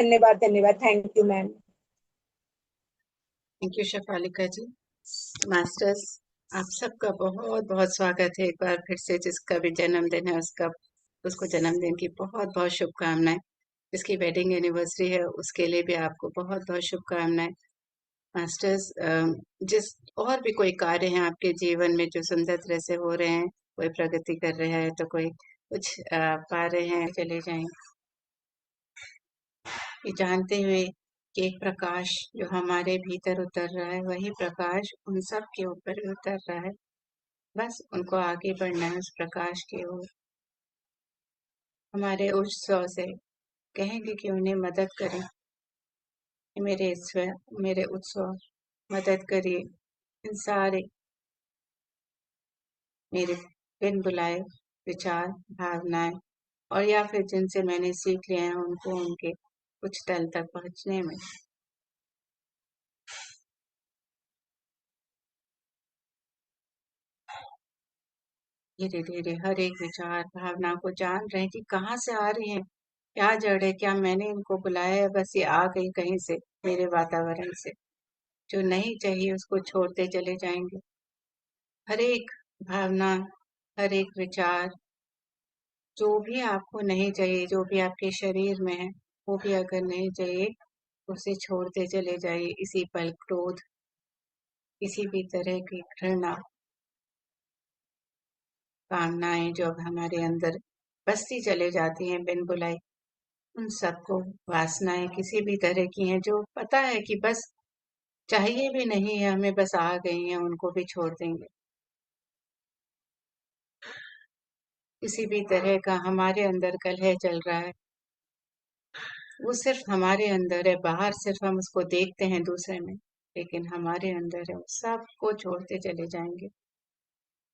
धन्यवाद धन्यवाद। Thank you ma'am. Thank you Shefalika ji. Masters, आप सबका बहुत बहुत स्वागत है एक बार फिर से। जिसका भी जन्मदिन है उसको जन्मदिन की बहुत बहुत शुभकामनाएं। जिसकी वेडिंग एनिवर्सरी है उसके लिए भी आपको बहुत बहुत शुभकामनाएं। मास्टर्स, जिस और भी कोई कार्य हैं आपके जीवन में जो सुंदर तरह से हो रहे हैं, कोई प्रगति कर रहा है तो कोई कुछ पा रहे हैं, चले जाएंगे ये जानते हुए कि एक प्रकाश जो हमारे भीतर उतर रहा है वही प्रकाश उन सब के ऊपर भी उतर रहा है। बस उनको आगे बढ़ना है उस प्रकाश की ओर। हमारे उत्सव से कहेंगे कि उन्हें मदद करें, मेरे उत्सव मदद करिए। इन सारे मेरे बिन बुलाए विचार, भावनाएं और या फिर जिनसे मैंने सीख लिया है उनको उनके कुछ तल तक पहुंचने में धीरे धीरे हर एक विचार भावना को जान रहे हैं कि कहाँ से आ रही है, क्या जड़ है, क्या मैंने इनको बुलाया है, बस ये आ गई कहीं से, मेरे वातावरण से। जो नहीं चाहिए उसको छोड़ते चले जाएंगे। हर एक भावना, हर एक विचार, जो भी आपको नहीं चाहिए, जो भी आपके शरीर में है, वो भी अगर नहीं चाहिए उसे छोड़ते चले जाइए। इसी पल क्रोध, किसी भी तरह की घृणा, कामनाएं जो अब हमारे अंदर बसती चले जाती हैं बिन बुलाई, उन सबको, वासनाएं किसी भी तरह की हैं जो पता है कि बस चाहिए भी नहीं है हमें, बस आ गई हैं, उनको भी छोड़ देंगे। किसी भी तरह का हमारे अंदर कलह चल रहा है, वो सिर्फ हमारे अंदर है, बाहर सिर्फ हम उसको देखते हैं दूसरे में, लेकिन हमारे अंदर है। सबको छोड़ते चले जाएंगे।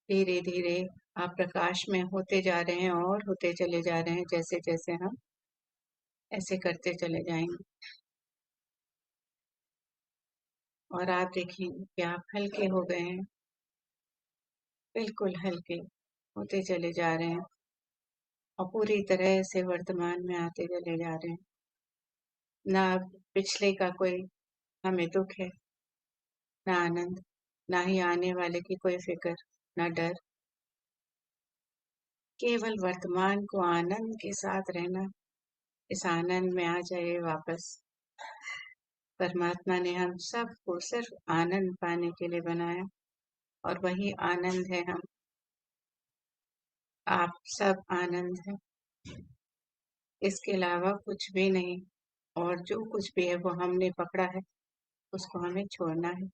धीरे धीरे आप प्रकाश में होते जा रहे हैं और होते चले जा रहे हैं। जैसे जैसे हम ऐसे करते चले जाएंगे और आप देखेंगे कि आप हल्के हो गए हैं, बिल्कुल हल्के होते चले जा रहे हैं और पूरी तरह से वर्तमान में आते चले जा रहे हैं। ना अब पिछले का कोई हमें दुख है, ना आनंद, ना ही आने वाले की कोई फिक्र, ना डर। केवल वर्तमान को आनंद के साथ रहना। इस आनंद में आ जाइए वापस। परमात्मा ने हम सबको सिर्फ आनंद पाने के लिए बनाया और वही आनंद है हम। आप सब आनंद है, इसके अलावा कुछ भी नहीं। और जो कुछ भी है वो हमने पकड़ा है, उसको हमें छोड़ना है।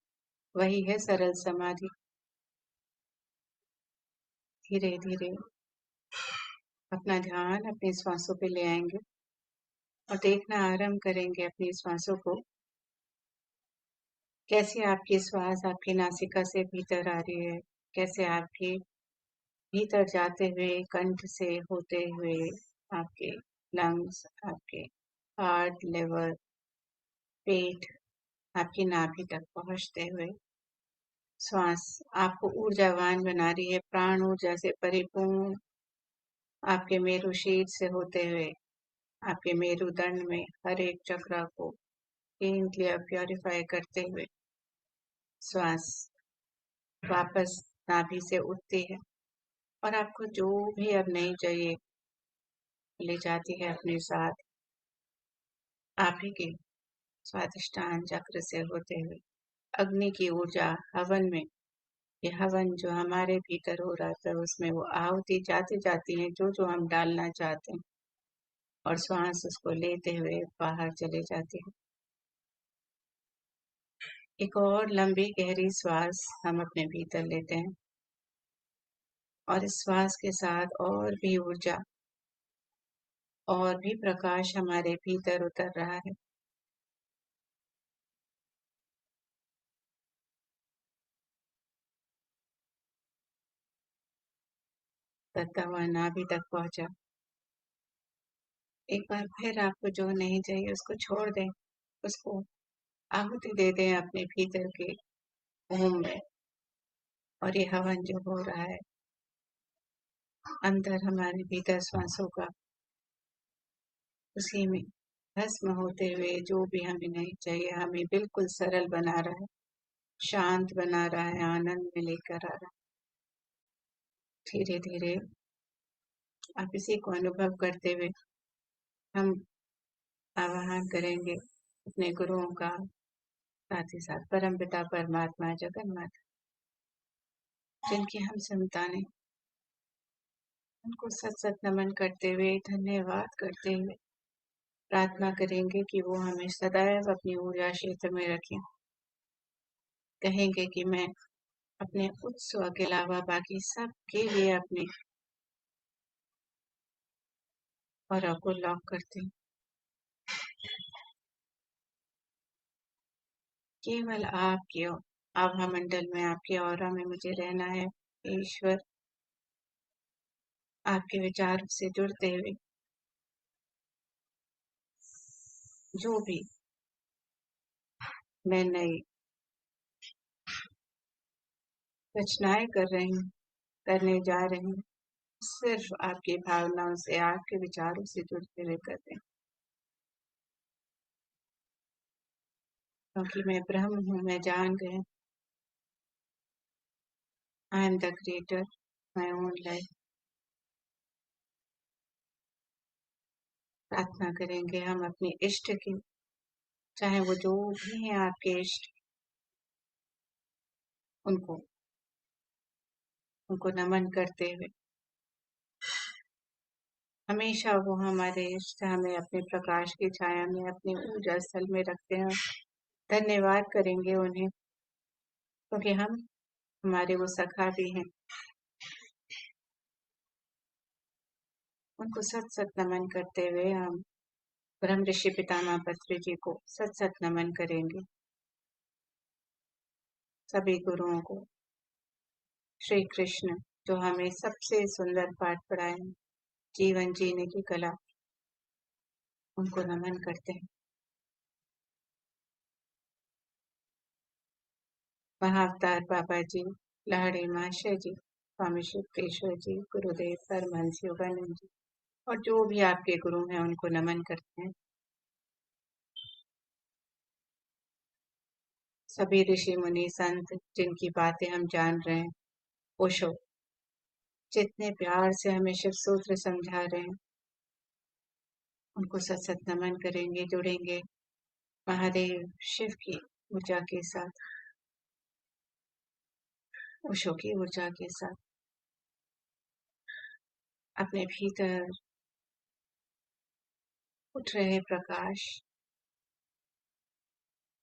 वही है सरल समाधि। धीरे धीरे अपना ध्यान अपनी श्वासों पे ले आएंगे और देखना आरंभ करेंगे अपनी श्वासों को। कैसे आपकी श्वास आपकी नासिका से भीतर आ रही है, कैसे आपकी भीतर जाते हुए कंठ से होते हुए आपके लंग्स, आपके हार्ट, लिवर, पेट, आपकी नाभि तक पहुंचते हुए श्वास आपको ऊर्जावान बना रही है, प्राण ऊर्जा से परिपूर्ण। आपके मेरुशीर से होते हुए आपके मेरुदंड में हर एक चक्र को क्लीन क्लियर प्योरीफाई करते हुए श्वास वापस नाभि से उठती है और आपको जो भी अब नहीं चाहिए ले जाती है अपने साथ। आप ही के स्वादिष्टान चक्र से होते हुए अग्नि की ऊर्जा हवन में, ये हवन जो हमारे भीतर हो रहा था उसमें वो आहुति जाती जाती है जो जो हम डालना चाहते हैं और श्वास उसको लेते हुए बाहर चले जाती है। एक और लंबी गहरी श्वास हम अपने भीतर लेते हैं और इस श्वास के साथ और भी ऊर्जा और भी प्रकाश हमारे भीतर उतर रहा है। तत्ता हुआ नाभि तक पहुंचा। एक बार फिर आपको जो नहीं चाहिए उसको छोड़ दें, उसको आहुति दे दें अपने भीतर के ओम में। और ये हवन जो हो रहा है अंदर हमारे भीतर श्वासों का, उसी में भस्म होते हुए जो भी हमें नहीं चाहिए, हमें बिल्कुल सरल बना रहा है, शांत बना रहा है, आनंद में लेकर आ रहा है। धीरे धीरे आप इसी को अनुभव करते हुए हम आवाहन करेंगे अपने गुरुओं का, साथ ही साथ परमपिता परमात्मा जगन्नाथ, जिनकी हम संतानें, उनको सत सत नमन करते हुए, धन्यवाद करते हुए प्रार्थना करेंगे कि वो हमें सदैव अपनी ऊर्जा क्षेत्र में रखें। कहेंगे कि मैं अपने उत्सव के अलावा बाकी सब के लिए अपनी और को लॉक करते हैं। केवल आपके आभा मंडल में, आपके ऑरा में मुझे रहना है ईश्वर। आपके विचार से जुड़ते हुए जो भी मैं नई रचनाएं कर रही हूँ, करने जा रही हूँ, सिर्फ आपकी भावनाओं से, आपके विचारों से जुड़ते हुए करते हैं, क्योंकि मैं ब्रह्म हूँ। मैं जान गए, I am the creator my own life. प्रार्थना करेंगे हम अपने इष्ट की, चाहे वो जो भी हैं आपके इष्ट, उनको उनको नमन करते हुए हमेशा वो हमारे इष्ट हमें अपने प्रकाश की छाया में, अपने ऊर्जा स्थल में रखते हैं। धन्यवाद करेंगे उन्हें, क्योंकि हम हमारे वो सखा भी हैं। उनको सत सत नमन करते हुए हम ब्रह्म ऋषि पितामह पत्री जी को सत सत नमन करेंगे। सभी गुरुओं को, श्री कृष्ण जो हमें सबसे सुंदर पाठ पढ़ाए हैं, जीवन जीने की कला, उनको नमन करते हैं। महाअवतार बाबा जी, लाहड़ी महाशय जी, स्वामी शुक्तेश्वर जी, गुरुदेव परमहंस योगानंद जी और जो भी आपके गुरु हैं, उनको नमन करते हैं। सभी ऋषि मुनि संत जिनकी बातें हम जान रहे हैं, ओशो जितने प्यार से हमें शिव सूत्र समझा रहे हैं, उनको सत सत नमन करेंगे, जुड़ेंगे महादेव शिव की ऊर्जा के साथ, ओशो की ऊर्जा के साथ। अपने भीतर उठ रहे प्रकाश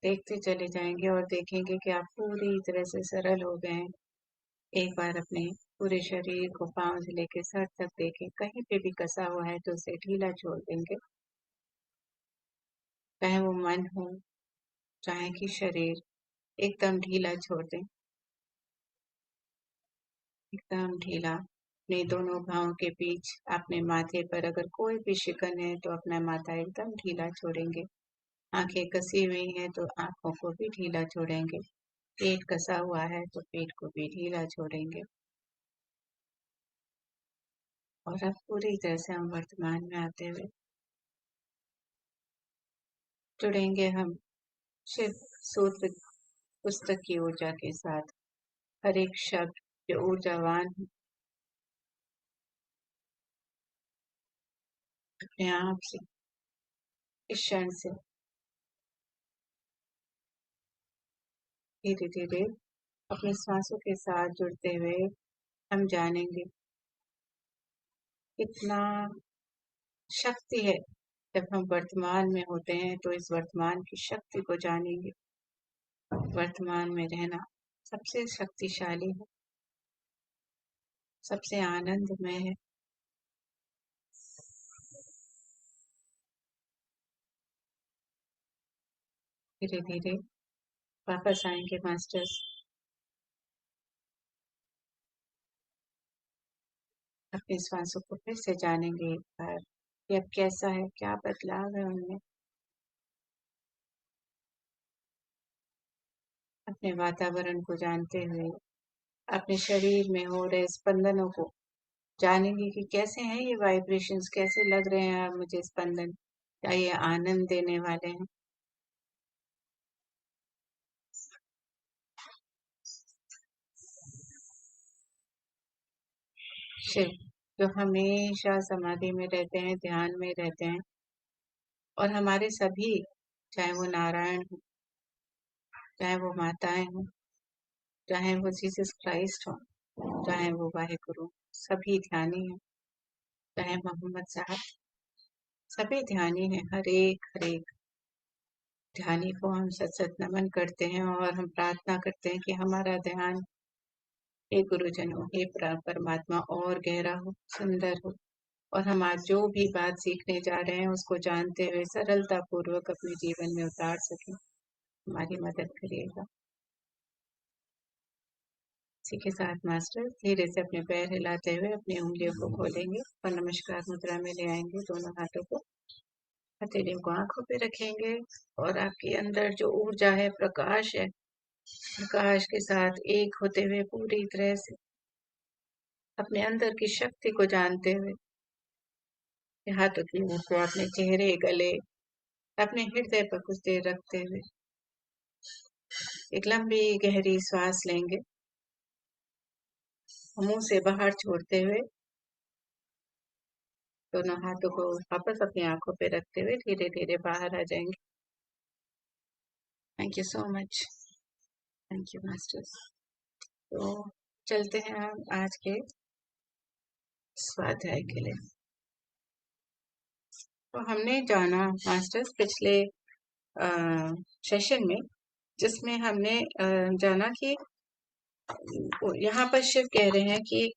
देखते चले जाएंगे और देखेंगे कि आप पूरी तरह से सरल हो गए हैं। एक बार अपने पूरे शरीर को पांव से लेकर सर तक देखें, कहीं पे भी कसा हुआ है तो उसे ढीला छोड़ देंगे, चाहे वो मन हो चाहे कि शरीर, एकदम ढीला छोड़ दें, एकदम ढीला। अपने दोनों पांव के बीच अपने माथे पर अगर कोई भी शिकन है तो अपना माथा एकदम ढीला छोड़ेंगे। आंखें कसी हुई हैं तो आंखों को भी ढीला छोड़ेंगे। पेट कसा हुआ है तो पेट को भी ढीला छोड़ेंगे। और अब पूरी तरह से हम वर्तमान में आते हुए जुड़ेंगे हम शिव सूत्र पुस्तक की ऊर्जा के साथ। हर एक शब्द जो ऊर्जावान है, अपने आप से इस क्षण से धीरे धीरे अपने सांसों के साथ जुड़ते हुए हम जानेंगे कितना शक्ति है। जब हम वर्तमान में होते हैं तो इस वर्तमान की शक्ति को जानेंगे। वर्तमान में रहना सबसे शक्तिशाली है, सबसे आनंदमय है। धीरे धीरे वापस आएंगे मास्टर्स, अपने श्वासों को फिर से जानेंगे एक बार कि अब कैसा है, क्या बदलाव है उनमें। अपने वातावरण को जानते हुए अपने शरीर में हो रहे स्पंदनों को जानेंगे कि कैसे हैं ये वाइब्रेशंस, कैसे लग रहे हैं मुझे स्पंदन। क्या ये आनंद देने वाले हैं? शिव जो हमेशा समाधि में रहते हैं, ध्यान में रहते हैं, और हमारे सभी, चाहे वो नारायण हो, चाहे वो माताएं हो, चाहे वो जीसस क्राइस्ट हो, चाहे वो वाहेगुरु, सभी ध्यानी हैं। चाहे मोहम्मद साहब, सभी ध्यानी हैं। हर एक ध्यानी को हम सत सत नमन करते हैं और हम प्रार्थना करते हैं कि हमारा ध्यान हे गुरुजनों, हे परमात्मा और गहरा हो, सुंदर हो, और हम आज जो भी बात सीखने जा रहे हैं उसको जानते हुए सरलता पूर्वक अपने जीवन में उतार सकें। हमारी मदद करिएगा। इसी के साथ मास्टर धीरे से अपने पैर हिलाते हुए अपनी उंगलियों को खोलेंगे और नमस्कार मुद्रा में ले आएंगे। दोनों हाथों को, हथेलियों को आंखों पे रखेंगे और आपके अंदर जो ऊर्जा है, प्रकाश है, प्रकाश के साथ एक होते हुए पूरी तरह से अपने अंदर की शक्ति को जानते हुए हाथों की ऊपर अपने चेहरे, गले, अपने हृदय पर कुछ देर रखते हुए एक लंबी गहरी सांस लेंगे, मुंह से बाहर छोड़ते हुए दोनों हाथों को वापस अपनी आंखों पे रखते हुए धीरे धीरे बाहर आ जाएंगे। Thank you so much. Thank you masters. तो चलते हैं हम आज के स्वाध्याय के लिए। तो हमने जाना मास्टर्स पिछले सेशन में, जिसमें हमने जाना कि यहाँ पर शिव कह रहे हैं कि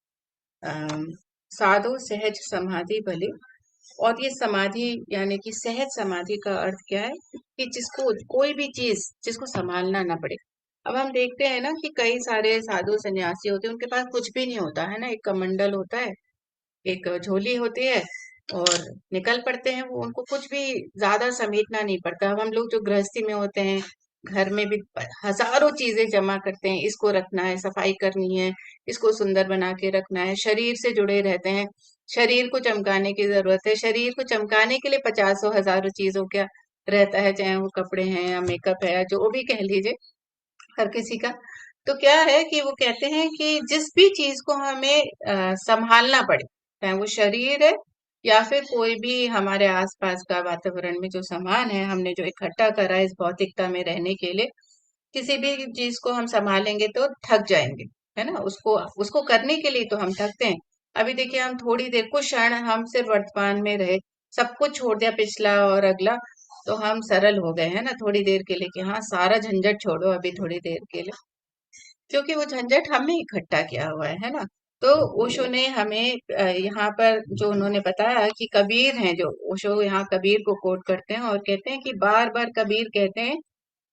साधो सहज समाधि भली, और ये समाधि यानी कि सहज समाधि का अर्थ क्या है कि जिसको कोई भी चीज जिसको संभालना ना पड़े। अब हम देखते हैं ना कि कई सारे साधु सन्यासी होते हैं, उनके पास कुछ भी नहीं होता है ना, एक कमंडल होता है, एक झोली होती है और निकल पड़ते हैं वो, उनको कुछ भी ज्यादा समेटना नहीं पड़ता। अब हम लोग जो गृहस्थी में होते हैं, घर में भी हजारों चीजें जमा करते हैं, इसको रखना है, सफाई करनी है, इसको सुंदर बना के रखना है, शरीर से जुड़े रहते हैं, शरीर को चमकाने की जरूरत है, शरीर को चमकाने के लिए पचासों हजारों चीजों का रहता है, चाहे वो कपड़े हैं या मेकअप है या जो भी कह लीजिए, हर किसी का। तो क्या है कि वो कहते हैं कि जिस भी चीज को हमें संभालना पड़े, चाहे वो शरीर है या फिर कोई भी हमारे आसपास का वातावरण में जो सामान है, हमने जो इकट्ठा करा है इस भौतिकता में रहने के लिए, किसी भी चीज को हम संभालेंगे तो थक जाएंगे, है ना। उसको उसको करने के लिए तो हम थकते हैं। अभी देखिए, हम थोड़ी देर, कुछ क्षण हम सिर्फ वर्तमान में रहे, सब कुछ छोड़ दिया पिछला और अगला, तो हम सरल हो गए हैं ना थोड़ी देर के लिए कि हाँ, सारा झंझट छोड़ो अभी थोड़ी देर के लिए, क्योंकि वो झंझट हमने इकट्ठा किया हुआ है ना। तो ओशो ने हमें यहाँ पर जो उन्होंने बताया कि कबीर हैं, जो ओशो यहाँ कबीर को कोट करते हैं और कहते हैं कि बार बार कबीर कहते हैं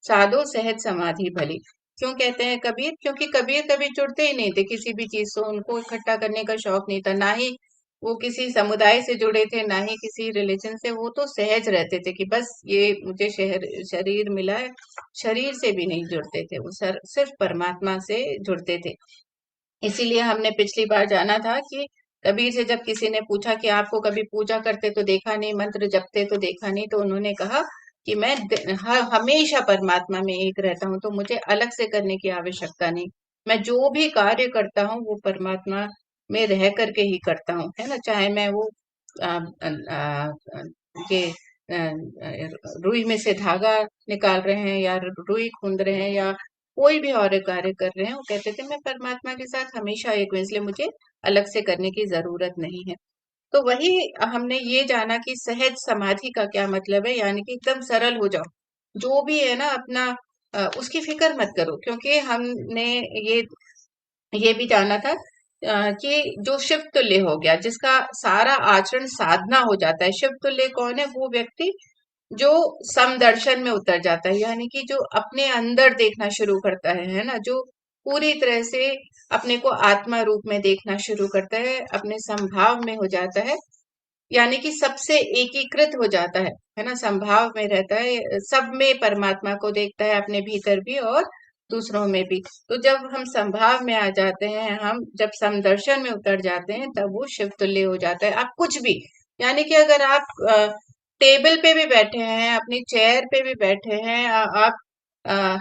साधो सहज समाधि भली। क्यों कहते हैं कबीर? क्योंकि कबीर कभी जुड़ते ही नहीं थे किसी भी चीज से, उनको इकट्ठा करने का शौक नहीं था, ना ही वो किसी समुदाय से जुड़े थे, ना ही किसी रिलीजन से। वो तो सहज रहते थे कि बस ये मुझे शरीर मिला है, शरीर से भी नहीं जुड़ते थे वो, सिर्फ परमात्मा से जुड़ते थे। इसीलिए हमने पिछली बार जाना था कि कबीर से जब किसी ने पूछा कि आपको कभी पूजा करते तो देखा नहीं, मंत्र जपते तो देखा नहीं, तो उन्होंने कहा कि मैं हमेशा परमात्मा में एक रहता हूँ, तो मुझे अलग से करने की आवश्यकता नहीं। मैं जो भी कार्य करता हूँ वो परमात्मा में रह करके ही करता हूँ, है ना। चाहे मैं वो आ, आ, आ, ये रुई में से धागा निकाल रहे हैं या रुई खूंद रहे हैं या कोई भी और कार्य कर रहे हैं, वो कहते थे मैं परमात्मा के साथ हमेशा एक हूँ, इसलिए मुझे अलग से करने की जरूरत नहीं है। तो वही हमने ये जाना कि सहज समाधि का क्या मतलब है, यानी कि एकदम सरल हो जाओ, जो भी है ना अपना उसकी फिक्र मत करो। क्योंकि हमने ये ये भी जाना था कि जो शिव तुल्य हो गया, जिसका सारा आचरण साधना हो जाता है। शिव तुल्य कौन है? वो व्यक्ति जो समदर्शन में उतर जाता है, यानी कि जो अपने अंदर देखना शुरू करता है ना, जो पूरी तरह से अपने को आत्मा रूप में देखना शुरू करता है, अपने संभाव में हो जाता है, यानी कि सबसे एकीकृत हो जाता है ना, संभाव में रहता है, सब में परमात्मा को देखता है, अपने भीतर भी और दूसरों में भी। तो जब हम संभाव में आ जाते हैं, हम जब समदर्शन में उतर जाते हैं, तब वो शिव तुल्य हो जाता है। आप कुछ भी, यानी कि अगर आप टेबल पे भी बैठे हैं, अपनी चेयर पे भी बैठे हैं। आप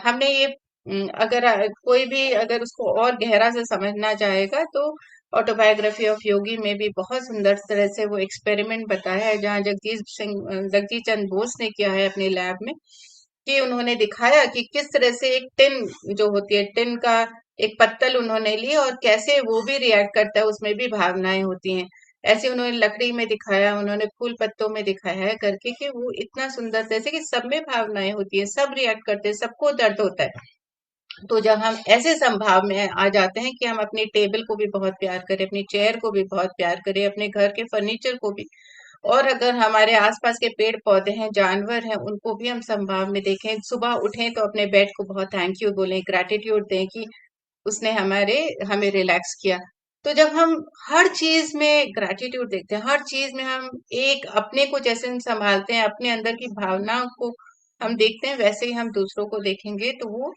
हमने ये अगर कोई भी अगर उसको और गहरा से समझना चाहेगा तो ऑटोबायोग्राफी ऑफ योगी में भी बहुत सुंदर तरह से वो एक्सपेरिमेंट बताया है, जहाँ जगदीश चंद्र बोस ने किया है अपने लैब में, कि उन्होंने दिखाया कि किस तरह से एक टिन जो होती है, टिन का एक पत्तल उन्होंने ली और कैसे वो भी रिएक्ट करता है, उसमें भी भावनाएं होती हैं। ऐसे उन्होंने लकड़ी में दिखाया, उन्होंने फूल पत्तों में दिखाया है करके, कि वो इतना सुंदर तरह से कि सब में भावनाएं होती है, सब रिएक्ट करते हैं, सबको दर्द होता है। तो जब हम ऐसे संभाव में आ जाते हैं कि हम अपनी टेबल को भी बहुत प्यार करें, अपनी चेयर को भी बहुत प्यार करें, अपने घर के फर्नीचर को भी, और अगर हमारे आसपास के पेड़ पौधे हैं, जानवर हैं, उनको भी हम संभाव में देखें, सुबह उठें तो अपने बेड को बहुत थैंक यू बोलें, ग्रैटिट्यूड दें कि उसने हमें रिलैक्स किया। तो जब हम हर चीज में ग्रैटिट्यूड देखते हैं, हर चीज में हम एक अपने को जैसे हम संभालते हैं, अपने अंदर की भावनाओं को हम देखते हैं, वैसे ही हम दूसरों को देखेंगे, तो वो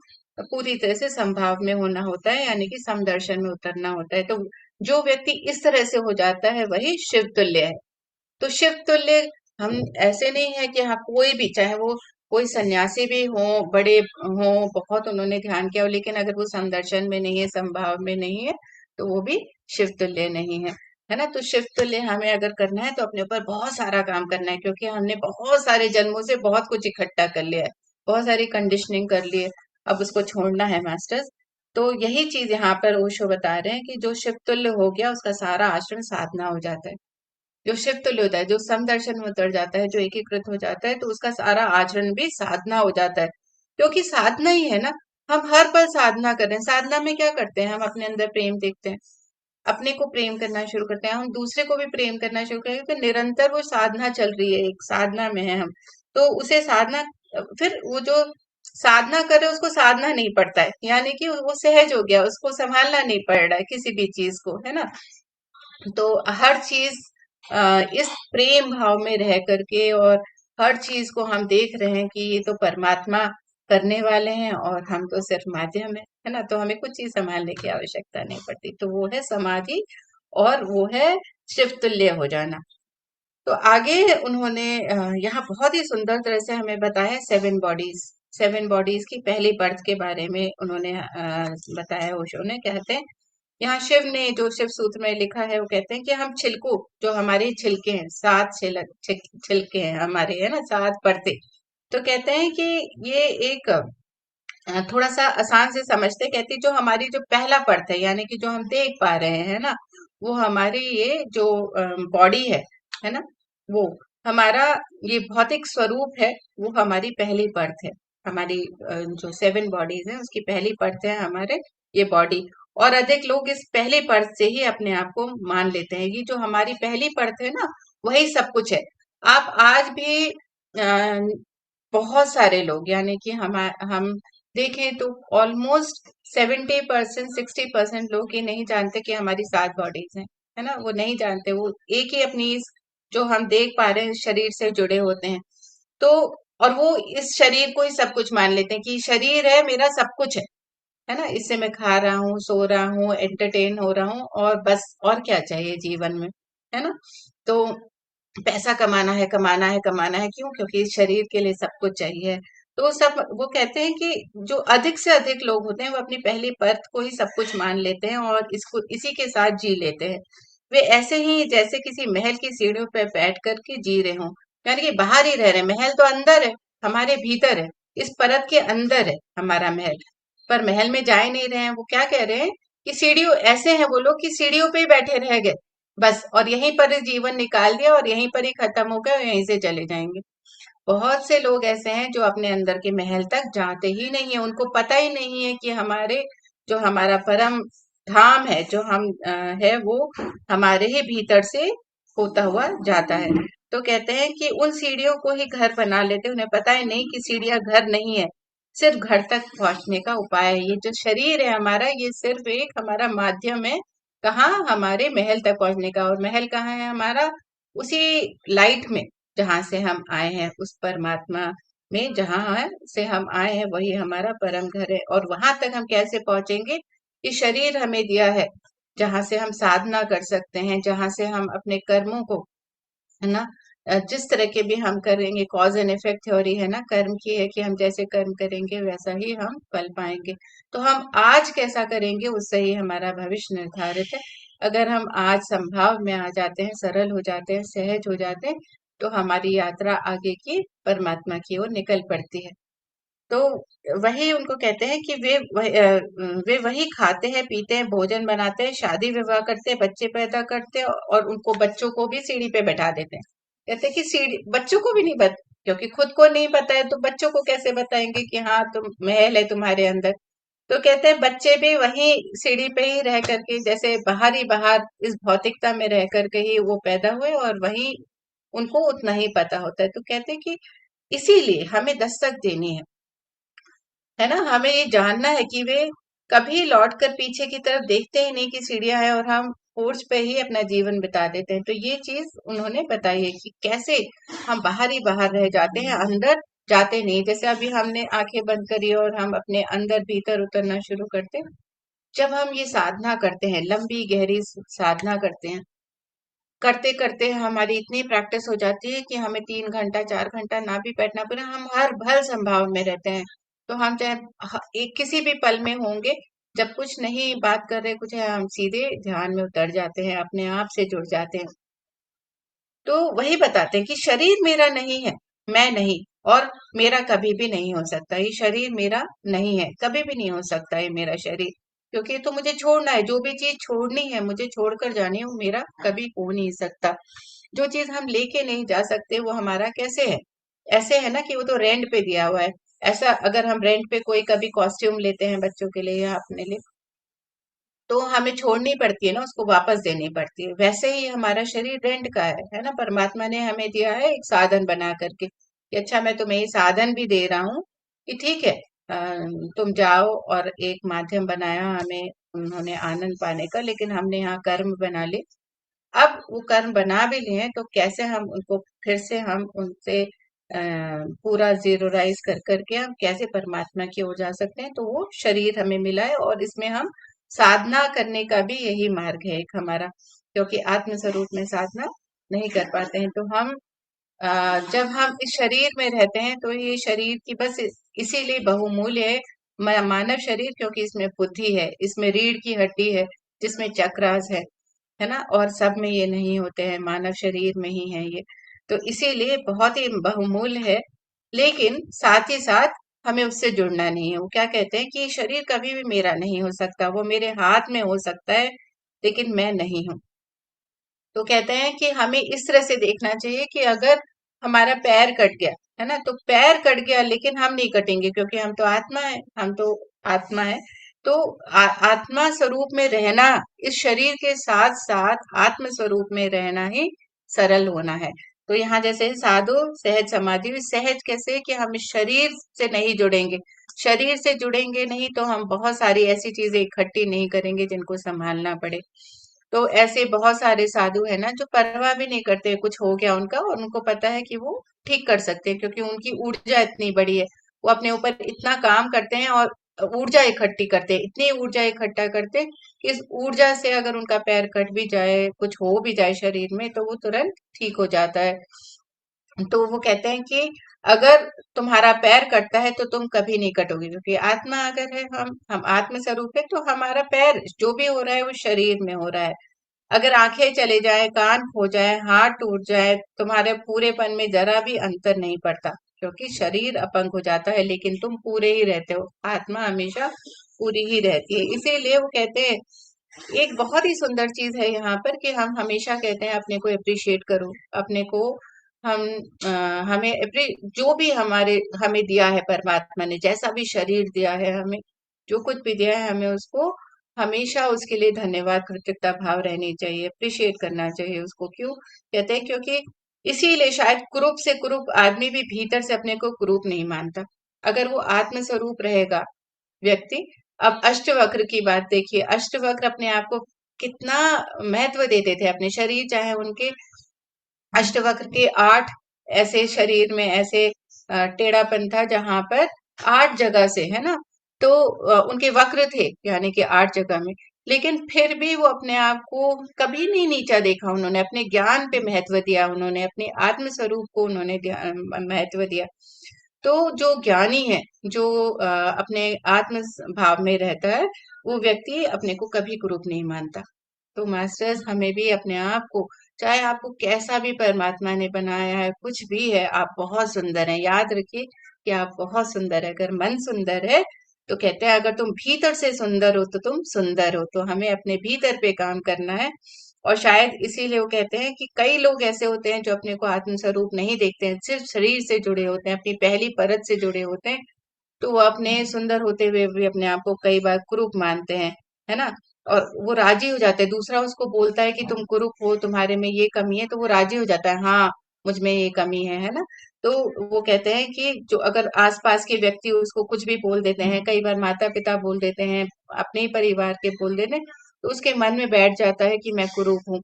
पूरी तरह से संभाव में होना होता है, यानी कि समदर्शन में उतरना होता है। तो जो व्यक्ति इस तरह से हो जाता है वही शिव तुल्य है। तो शिव तुल्य हम ऐसे नहीं है कि हाँ कोई भी, चाहे वो कोई सन्यासी भी हो, बड़े हो, बहुत उन्होंने ध्यान किया हो, लेकिन अगर वो समदर्शन में नहीं है, समभाव में नहीं है, तो वो भी शिव तुल्य नहीं है। है ना? तो शिव तुल्य हमें अगर करना है तो अपने ऊपर बहुत सारा काम करना है, क्योंकि हमने बहुत सारे जन्मों से बहुत कुछ इकट्ठा कर लिया है, बहुत सारी कंडीशनिंग कर ली है, अब उसको छोड़ना है मास्टर्स। तो यही चीज यहाँ पर ओशो बता रहे हैं कि जो शिव तुल्य हो गया उसका सारा आचरण साधना हो जाता है। जो शिव तुल्य होता है, जो समदर्शन में उतर जाता है, जो एकीकृत हो जाता है, तो उसका सारा आचरण भी साधना हो जाता है, क्योंकि साधना ही है ना। हम हर पल साधना कर रहे हैं। साधना में क्या करते हैं? हम अपने अंदर प्रेम देखते हैं, अपने को प्रेम करना शुरू करते हैं, हम दूसरे को भी प्रेम करना शुरू करेंगे, तो निरंतर वो साधना चल रही है, एक साधना में है हम। तो उसे साधना, फिर वो जो साधना करे उसको साधना नहीं पड़ता है, यानी कि वो सहज हो गया, उसको संभालना नहीं पड़ रहा है किसी भी चीज को, है ना। तो हर चीज इस प्रेम भाव में रह करके, और हर चीज को हम देख रहे हैं कि ये तो परमात्मा करने वाले हैं और हम तो सिर्फ माध्यम है ना। तो हमें कुछ चीज संभालने की आवश्यकता नहीं पड़ती, तो वो है समाधि, और वो है शिव तुल्य हो जाना। तो आगे उन्होंने यहाँ बहुत ही सुंदर तरह से हमें बताया सेवन बॉडीज, सेवन बॉडीज की पहली बर्थ के बारे में उन्होंने बताया। ओशो ने कहते हैं, यहाँ शिव ने जो शिव सूत्र में लिखा है, वो कहते हैं कि हम छिलको, जो हमारे छिलके हैं, सात छिलके हैं हमारे, है ना, सात परतें। तो कहते हैं कि ये एक थोड़ा सा आसान से समझते, कहती जो हमारी जो पहला परत है, यानी कि जो हम देख पा रहे हैं ना, वो हमारी ये जो बॉडी है ना, वो हमारा ये भौतिक स्वरूप है, वो हमारी पहली परत है। हमारी जो सेवन बॉडीज है उसकी पहली परत है हमारे ये बॉडी। और अधिक लोग इस पहली परत से ही अपने आप को मान लेते हैं, ये जो हमारी पहली परत है ना, वही सब कुछ है। आप आज भी बहुत सारे लोग, यानी कि हम देखें तो ऑलमोस्ट 70% 60% लोग ये नहीं जानते कि हमारी सात बॉडीज हैं, है ना, वो नहीं जानते। वो एक ही अपनी जो हम देख पा रहे हैं शरीर से जुड़े होते हैं। तो और वो इस शरीर को ही सब कुछ मान लेते हैं कि शरीर है मेरा सब कुछ है ना, इससे मैं खा रहा हूँ, सो रहा हूँ, एंटरटेन हो रहा हूँ, और बस और क्या चाहिए जीवन में, है ना। तो पैसा कमाना है, कमाना है, कमाना है, क्यों? क्योंकि इस शरीर के लिए सब कुछ चाहिए। तो सब वो कहते हैं कि जो अधिक से अधिक लोग होते हैं वो अपनी पहली परत को ही सब कुछ मान लेते हैं और इसको इसी के साथ जी लेते हैं। वे ऐसे ही जैसे किसी महल की सीढ़ियों पर बैठ कर के जी रहे हों, यानी कि बाहर ही रह रहे हैं। महल तो अंदर है, हमारे भीतर है, इस परत के अंदर है हमारा महल, पर महल में जा ही नहीं रहे हैं। वो क्या कह रहे हैं कि सीढ़ियों, ऐसे हैं वो लोग कि सीढ़ियों पे ही बैठे रह गए बस, और यहीं पर जीवन निकाल दिया और यहीं पर ही खत्म हो गया और यहीं से चले जाएंगे। बहुत से लोग ऐसे हैं जो अपने अंदर के महल तक जाते ही नहीं है, उनको पता ही नहीं है कि हमारे जो हमारा परम धाम है, जो हम है, वो हमारे ही भीतर से होता हुआ जाता है। तो कहते हैं कि उन सीढ़ियों को ही घर बना लेते हैं, उन्हें पता ही नहीं कि सीढ़ियां घर नहीं है, सिर्फ घर तक पहुंचने का उपाय है। ये जो शरीर है हमारा, ये सिर्फ एक हमारा माध्यम है, कहाँ? हमारे महल तक पहुंचने का। और महल कहाँ है हमारा? उसी लाइट में जहां से हम आए हैं, उस परमात्मा में जहां है से हम आए हैं, वही हमारा परम घर है। और वहां तक हम कैसे पहुंचेंगे? ये शरीर हमें दिया है, जहां से हम साधना कर सकते हैं, जहां से हम अपने कर्मों को, है ना, जिस तरह के भी हम करेंगे, कॉज एंड इफेक्ट थ्योरी है ना, कर्म की है कि हम जैसे कर्म करेंगे वैसा ही हम फल पाएंगे। तो हम आज कैसा करेंगे उससे ही हमारा भविष्य निर्धारित है। अगर हम आज संभाव में आ जाते हैं, सरल हो जाते हैं, सहज हो जाते हैं, तो हमारी यात्रा आगे की परमात्मा की ओर निकल पड़ती है। तो वही उनको कहते हैं कि वे वही खाते हैं, पीते हैं, भोजन बनाते हैं, शादी विवाह करते हैं, बच्चे पैदा करते हैं और उनको बच्चों को भी सीढ़ी पे बैठा देते हैं। कहते हैं कि सीढ़ी बच्चों को भी नहीं क्योंकि खुद को नहीं पता है तो बच्चों को कैसे बताएंगे कि हाँ तुम महल है तुम्हारे अंदर। तो कहते हैं बच्चे भी वही सीढ़ी पे ही रह करके, जैसे बाहर इस भौतिकता में रह करके ही वो पैदा हुए और वही उनको उतना ही पता होता है। तो कहते हैं कि इसीलिए हमें दस्तक देनी है ना, हमें ये जानना है कि वे कभी लौट कर पीछे की तरफ देखते ही नहीं कि सीढ़ियां हैं और हम फोर्स पे ही अपना जीवन बिता देते हैं। तो ये चीज उन्होंने बताई है कि कैसे हम बाहर ही बाहर रह जाते हैं, अंदर जाते नहीं। जैसे अभी हमने आंखें बंद करी और हम अपने अंदर भीतर उतरना शुरू करते हैं। जब हम ये साधना करते हैं, लंबी गहरी साधना करते हैं, करते करते हमारी इतनी प्रैक्टिस हो जाती है कि हमें 3 घंटा 4 घंटा ना भी बैठना पड़े, हम हर भर संभाव में रहते हैं। तो हम चाहे एक किसी भी पल में होंगे, जब कुछ नहीं बात कर रहे कुछ है, हम सीधे ध्यान में उतर जाते हैं, अपने आप से जुड़ जाते हैं। तो वही बताते हैं कि शरीर मेरा नहीं है, मैं नहीं, और मेरा कभी भी नहीं हो सकता। ये शरीर मेरा नहीं है, कभी भी नहीं हो सकता है मेरा शरीर, क्योंकि तो मुझे छोड़ना है। जो भी चीज छोड़नी है, मुझे छोड़कर जानी है, वो मेरा कभी हो नहीं सकता। जो चीज हम लेके नहीं जा सकते वो हमारा कैसे है? ऐसे है ना कि वो तो रेंट पे दिया हुआ है। ऐसा अगर हम रेंट पे कोई कभी कॉस्ट्यूम लेते हैं बच्चों के लिए या अपने लिए, तो हमें छोड़नी पड़ती है ना, उसको वापस देनी पड़ती है। वैसे ही हमारा शरीर रेंट का है ना। परमात्मा ने हमें दिया है एक साधन बना करके कि अच्छा मैं तुम्हें ये साधन भी दे रहा हूँ कि ठीक है, तुम जाओ, और एक माध्यम बनाया हमें उन्होंने आनंद पाने का, लेकिन हमने यहाँ कर्म बना लिए। अब वो कर्म बना भी लिए हैं तो कैसे हम उनको फिर से हम उनसे पूरा जीरोराइज कर करके हम कैसे परमात्मा की ओर जा सकते हैं। तो वो शरीर हमें मिला है और इसमें हम साधना करने का भी यही मार्ग है एक हमारा, क्योंकि आत्म स्वरूप में साधना नहीं कर पाते हैं। तो हम जब हम इस शरीर में रहते हैं तो ये शरीर की बस इसीलिए बहुमूल्य है मानव शरीर, क्योंकि इसमें बुद्धि है, इसमें रीढ़ की हड्डी है, जिसमें चक्रास है ना, और सब में ये नहीं होते हैं, मानव शरीर में ही है ये। तो इसीलिए बहुत ही बहुमूल्य है, लेकिन साथ ही साथ हमें उससे जुड़ना नहीं है। वो क्या कहते हैं कि शरीर कभी भी मेरा नहीं हो सकता, वो मेरे हाथ में हो सकता है लेकिन मैं नहीं हूँ। तो कहते हैं कि हमें इस तरह से देखना चाहिए कि अगर हमारा पैर कट गया है ना, तो पैर कट गया लेकिन हम नहीं कटेंगे, क्योंकि हम तो आत्मा है, हम तो आत्मा है। तो आत्मा स्वरूप में रहना, इस शरीर के साथ साथ आत्म स्वरूप में रहना ही सरल होना है। तो यहाँ जैसे साधु सहज समाधि, सहज कैसे कि हम इस शरीर से नहीं जुड़ेंगे। शरीर से जुड़ेंगे नहीं तो हम बहुत सारी ऐसी चीजें इकट्ठी नहीं करेंगे जिनको संभालना पड़े। तो ऐसे बहुत सारे साधु है ना जो परवाह भी नहीं करते कुछ हो गया उनका, और उनको पता है कि वो ठीक कर सकते हैं, क्योंकि उनकी ऊर्जा इतनी बड़ी है। वो अपने ऊपर इतना काम करते हैं और ऊर्जा इकट्ठी करते हैं, इतनी ऊर्जा इकट्ठा करते हैं कि इस ऊर्जा से अगर उनका पैर कट भी जाए, कुछ हो भी जाए शरीर में, तो वो तुरंत ठीक हो जाता है। तो वो कहते हैं कि अगर तुम्हारा पैर कटता है तो तुम कभी नहीं कटोगे, क्योंकि आत्मा अगर है, हम आत्म स्वरूप है, तो हमारा पैर जो भी हो रहा है वो शरीर में हो रहा है। अगर आंखें चले जाए, कान खो जाए, हाथ टूट जाए, तुम्हारे पूरेपन में जरा भी अंतर नहीं पड़ता, क्योंकि शरीर अपंग हो जाता है लेकिन तुम पूरे ही रहते हो। आत्मा हमेशा पूरी ही रहती है। इसीलिए वो कहते हैं, एक बहुत ही सुंदर चीज है यहाँ पर कि हम हमेशा कहते हैं अपने को अप्रिशिएट करो, अपने को हम अ, हमें जो भी हमारे हमें दिया है परमात्मा ने, जैसा भी शरीर दिया है हमें, जो कुछ भी दिया है हमें उसको हमेशा उसके लिए धन्यवाद कृतज्ञता भाव रहनी चाहिए, अप्रिशिएट करना चाहिए उसको। क्यों कहते हैं? क्योंकि इसीलिए शायद कुरूप से कुरूप आदमी भी भीतर से अपने को कुरूप नहीं मानता, अगर वो आत्म स्वरूप रहेगा व्यक्ति। अब अष्टवक्र की बात देखिए, अष्टवक्र अपने आप को कितना महत्व देते थे अपने शरीर, चाहे उनके अष्टवक्र के 8 ऐसे शरीर में ऐसे टेढ़ापन था जहां पर 8 जगह से है ना, तो उनके वक्र थे यानी कि 8 जगह में, लेकिन फिर भी वो अपने आप को कभी नहीं नीचा देखा, उन्होंने अपने ज्ञान पे महत्व दिया, उन्होंने अपने आत्म स्वरूप को उन्होंने महत्व दिया। तो जो ज्ञानी है, जो अपने आत्म भाव में रहता है, वो व्यक्ति अपने को कभी कुरूप नहीं मानता। तो मास्टर्स हमें भी अपने आप को, चाहे आपको कैसा भी परमात्मा ने बनाया है, कुछ भी है, आप बहुत सुंदर हैं। याद रखिए कि आप बहुत सुंदर है। अगर मन सुंदर है तो कहते हैं अगर तुम भीतर से सुंदर हो तो तुम सुंदर हो। तो हमें अपने भीतर पे काम करना है। और शायद इसीलिए वो कहते हैं कि कई लोग ऐसे होते हैं जो अपने को आत्म स्वरूप नहीं देखते हैं, सिर्फ शरीर से जुड़े होते हैं, अपनी पहली परत से जुड़े होते हैं। तो वो अपने सुंदर होते हुए भी अपने आप को कई बार कुरूप मानते हैं, है ना? और वो राजी हो जाते हैं, दूसरा उसको बोलता है कि तुम कुरूप हो, तुम्हारे में ये कमी है, तो वो राजी हो जाता है, हाँ मुझ में ये कमी है ना? तो वो कहते हैं कि जो अगर आसपास के व्यक्ति उसको कुछ भी बोल देते हैं, कई बार माता पिता बोल देते हैं, अपने ही परिवार के बोल देते हैं, तो उसके मन में बैठ जाता है कि मैं कुरूप हूँ।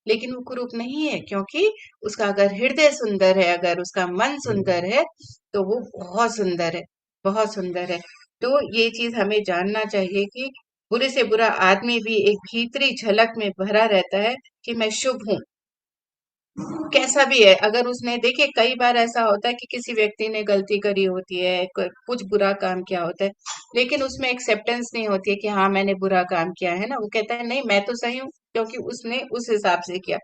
लेकिन वो कुरूप नहीं है, क्योंकि उसका अगर हृदय सुंदर है, अगर उसका मन सुंदर है, तो वो बहुत सुंदर है, बहुत सुंदर है। तो ये चीज हमें जानना चाहिए कि बुरे से बुरा आदमी भी एक भीतरी झलक में भरा रहता है कि मैं शुभ हूँ, कैसा भी है। अगर उसने, देखिए कई बार ऐसा होता है कि किसी व्यक्ति ने गलती करी होती है, कुछ बुरा काम किया होता है, लेकिन उसमें एक्सेप्टेंस नहीं होती है कि हाँ मैंने बुरा काम किया है ना। वो कहता है नहीं मैं तो सही हूँ, क्योंकि उसने उस हिसाब से किया।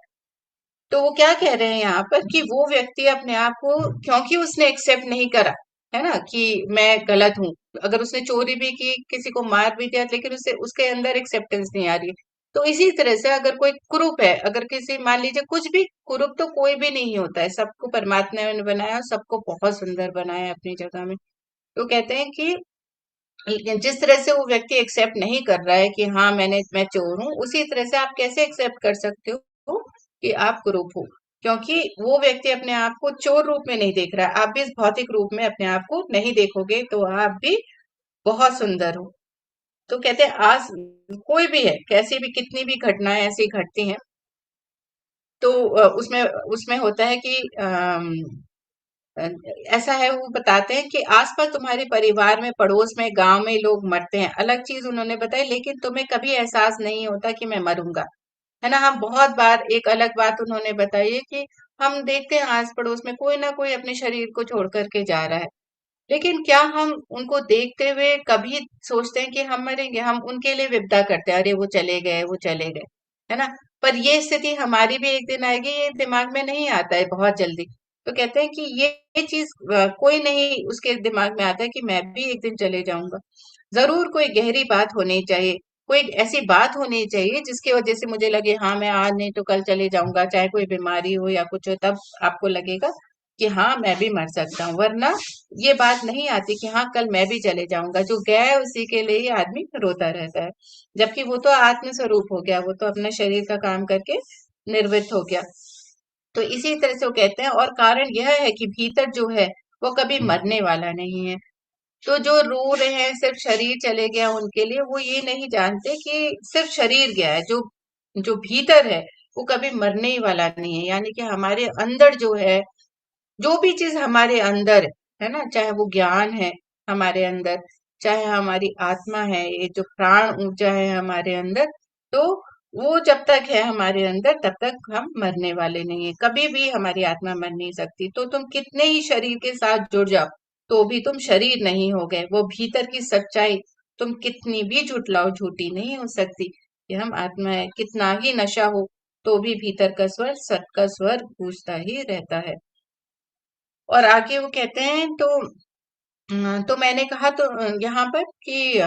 तो वो क्या कह रहे हैं यहाँ पर कि वो व्यक्ति अपने आप को, क्योंकि उसने एक्सेप्ट नहीं करा है ना कि मैं गलत हूं, अगर उसने चोरी भी की, किसी को मार भी दिया, लेकिन उसे उसके अंदर एक्सेप्टेंस नहीं आ रही है। तो इसी तरह से अगर कोई कुरूप है, अगर किसी, मान लीजिए कुछ भी, कुरूप तो कोई भी नहीं होता है, सबको परमात्मा ने बनाया और सबको बहुत सुंदर बनाया है अपनी जगह में। तो कहते हैं कि लेकिन जिस तरह से वो व्यक्ति एक्सेप्ट नहीं कर रहा है कि हाँ मैं चोर हूँ, उसी तरह से आप कैसे एक्सेप्ट कर सकते हो कि आप कुरूप हो? क्योंकि वो व्यक्ति अपने आप को चोर रूप में नहीं देख रहा है, आप भी इस भौतिक रूप में अपने आप को नहीं देखोगे, तो आप भी बहुत सुंदर हो। तो कहते हैं आज कोई भी है, कैसी भी, कितनी भी घटनाएं ऐसी घटती हैं, तो उसमें उसमें होता है कि अ, ऐसा है, वो बताते हैं कि आसपास तुम्हारे परिवार में, पड़ोस में, गांव में लोग मरते हैं, अलग चीज उन्होंने बताई, लेकिन तुम्हें कभी एहसास नहीं होता कि मैं मरूंगा, है ना? हम बहुत बार, एक अलग बात उन्होंने बताई है कि हम देखते हैं आस पड़ोस में कोई ना कोई अपने शरीर को छोड़ करके जा रहा है, लेकिन क्या हम उनको देखते हुए कभी सोचते हैं कि हम मरेंगे? हम उनके लिए विपदा करते हैं, अरे वो चले गए, वो चले गए, है ना? पर ये स्थिति हमारी भी एक दिन आएगी, ये दिमाग में नहीं आता है बहुत जल्दी। तो कहते हैं कि ये चीज कोई नहीं उसके दिमाग में आता है कि मैं भी एक दिन चले जाऊंगा। जरूर कोई गहरी बात होनी चाहिए, कोई ऐसी बात होनी चाहिए जिसकी वजह से मुझे लगे हाँ मैं आज नहीं तो कल चले जाऊंगा, चाहे कोई बीमारी हो या कुछ हो, तब आपको लगेगा कि हाँ मैं भी मर सकता हूँ। वरना ये बात नहीं आती कि हाँ कल मैं भी चले जाऊंगा, जो गया है उसी के लिए ही आदमी रोता रहता है, जबकि वो तो आत्म स्वरूप हो गया, वो तो अपने शरीर का काम करके निर्वृत्त हो गया। तो इसी तरह से वो कहते हैं, और कारण यह है कि भीतर जो है वो कभी मरने वाला नहीं है। तो जो रो रहे हैं सिर्फ शरीर चले गया उनके लिए, वो ये नहीं जानते कि सिर्फ शरीर गया है, जो जो भीतर है वो कभी मरने ही वाला नहीं है। यानी कि हमारे अंदर जो है, जो भी चीज हमारे अंदर है ना, चाहे वो ज्ञान है हमारे अंदर, चाहे हमारी आत्मा है, ये जो प्राण ऊर्जा है हमारे अंदर, तो वो जब तक है हमारे अंदर तब तक हम मरने वाले नहीं है, कभी भी हमारी आत्मा मर नहीं सकती। तो तुम कितने ही शरीर के साथ जुड़ जाओ, तो भी तुम शरीर नहीं हो गए। वो भीतर की सच्चाई तुम कितनी भी झुटलाओ, झूठी नहीं हो सकती कि हम आत्मा है। कितना ही नशा हो तो भी भीतर का स्वर, सत का स्वर गूंजता ही रहता है। और आगे वो कहते हैं, तो मैंने कहा तो यहाँ पर कि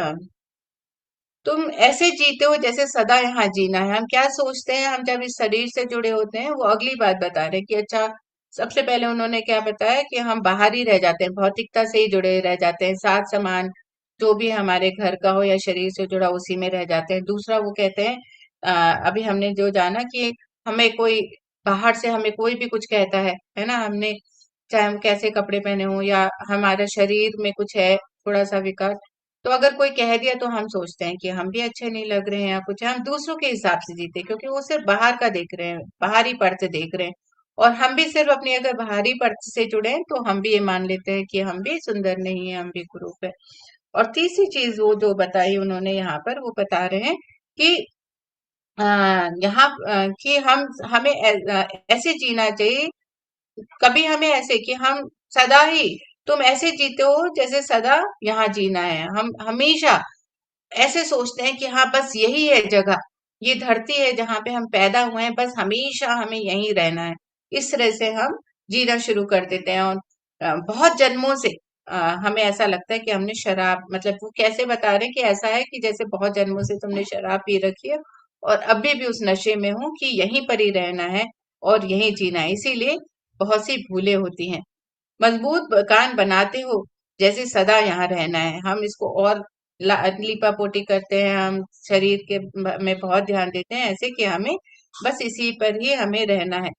तुम ऐसे जीते हो जैसे सदा यहाँ जीना है। हम क्या सोचते हैं, हम जब इस शरीर से जुड़े होते हैं, वो अगली बात बता रहे हैं कि अच्छा, सबसे पहले उन्होंने क्या बताया कि हम बाहर ही रह जाते हैं, भौतिकता से ही जुड़े रह जाते हैं, साथ सामान जो भी हमारे घर का हो या शरीर से जुड़ा उसी में रह जाते हैं। दूसरा वो कहते हैं, अभी हमने जो जाना कि हमें कोई बाहर से हमें कोई भी कुछ कहता है ना, हमने चाहे हम कैसे कपड़े पहने हो या हमारा शरीर में कुछ है थोड़ा सा विकार, तो अगर कोई कह दिया तो हम सोचते हैं कि हम भी अच्छे नहीं लग रहे हैं या कुछ है, हम दूसरों के हिसाब से जीते हैं, क्योंकि वो सिर्फ बाहर का देख रहे हैं, बाहरी पर्थ से देख रहे हैं। और हम भी सिर्फ अपनी अगर बाहरी पर्थ से जुड़े हैं तो हम भी ये मान लेते हैं कि हम भी सुंदर नहीं है, हम भी कुरूप है। और तीसरी चीज वो जो बताई उन्होंने यहाँ पर, वो बता रहे हैं कि यहाँ कि हमें ऐसे जीना चाहिए, कभी हमें ऐसे कि हम सदा ही, तुम ऐसे जीते हो जैसे सदा यहाँ जीना है। हम हमेशा ऐसे सोचते हैं कि हाँ बस यही है जगह, ये धरती है जहाँ पे हम पैदा हुए हैं, बस हमेशा हमें यहीं रहना है। इस तरह से हम जीना शुरू कर देते हैं। और बहुत जन्मों से हमें ऐसा लगता है कि हमने शराब, मतलब वो कैसे बता रहे हैं कि ऐसा है कि जैसे बहुत जन्मों से तुमने शराब पी रखी है और अभी भी उस नशे में हो कि यहीं पर ही रहना है और यहीं जीना है, इसीलिए बहुत सी भूलें होती हैं। मजबूत मकान बनाते हो जैसे सदा यहाँ रहना है, हम इसको और लीपापोती करते हैं, हम शरीर के में बहुत ध्यान देते हैं ऐसे कि हमें बस इसी पर ही हमें रहना है।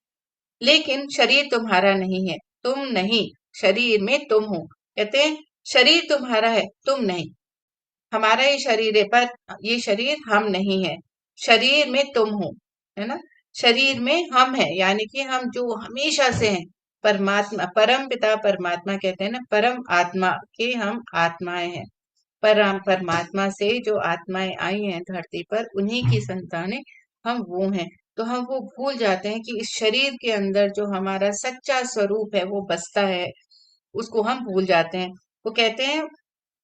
लेकिन शरीर तुम्हारा नहीं है, तुम नहीं, शरीर में तुम हो। कहते हैं शरीर तुम्हारा है, तुम नहीं। हमारा ये शरीर है पर ये शरीर हम नहीं है। शरीर में तुम हो, है ना। शरीर में हम है, यानी कि हम जो हमेशा से हैं, परमात्मा, परम पिता परमात्मा कहते हैं ना, परम आत्मा के हम आत्माएं हैं। परम परमात्मा से जो आत्माएं आई हैं धरती पर, उन्हीं की संतानें हम वो हैं। तो हम वो भूल जाते हैं कि इस शरीर के अंदर जो हमारा सच्चा स्वरूप है वो बसता है, उसको हम भूल जाते हैं। वो कहते हैं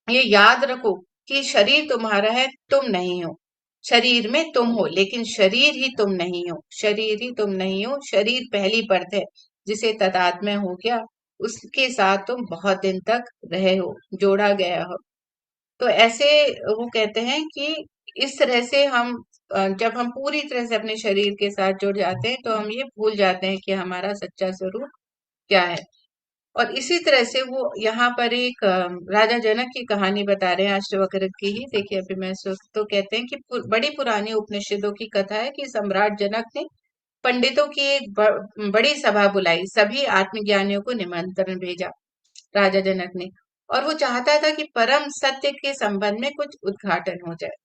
ये याद रखो कि शरीर तुम्हारा है, तुम नहीं हो। शरीर में तुम हो लेकिन शरीर ही तुम नहीं हो। शरीर ही तुम नहीं हो, शरीर पहली परत है जिसे तदात्म्य हो गया, उसके साथ तुम बहुत दिन तक रहे हो, जोड़ा गया हो। तो ऐसे वो कहते हैं कि इस तरह से हम जब हम पूरी तरह से अपने शरीर के साथ जुड़ जाते हैं तो हम ये भूल जाते हैं कि हमारा सच्चा स्वरूप क्या है। और इसी तरह से वो यहाँ पर एक राजा जनक की कहानी बता रहे हैं, अष्टवक्र की ही। देखिए अभी मैं तो कहते हैं कि बड़ी पुरानी उपनिषदों की कथा है कि सम्राट जनक ने पंडितों की एक बड़ी सभा बुलाई, सभी आत्मज्ञानियों को निमंत्रण भेजा राजा जनक ने। और वो चाहता था कि परम सत्य के संबंध में कुछ उद्घाटन हो जाए।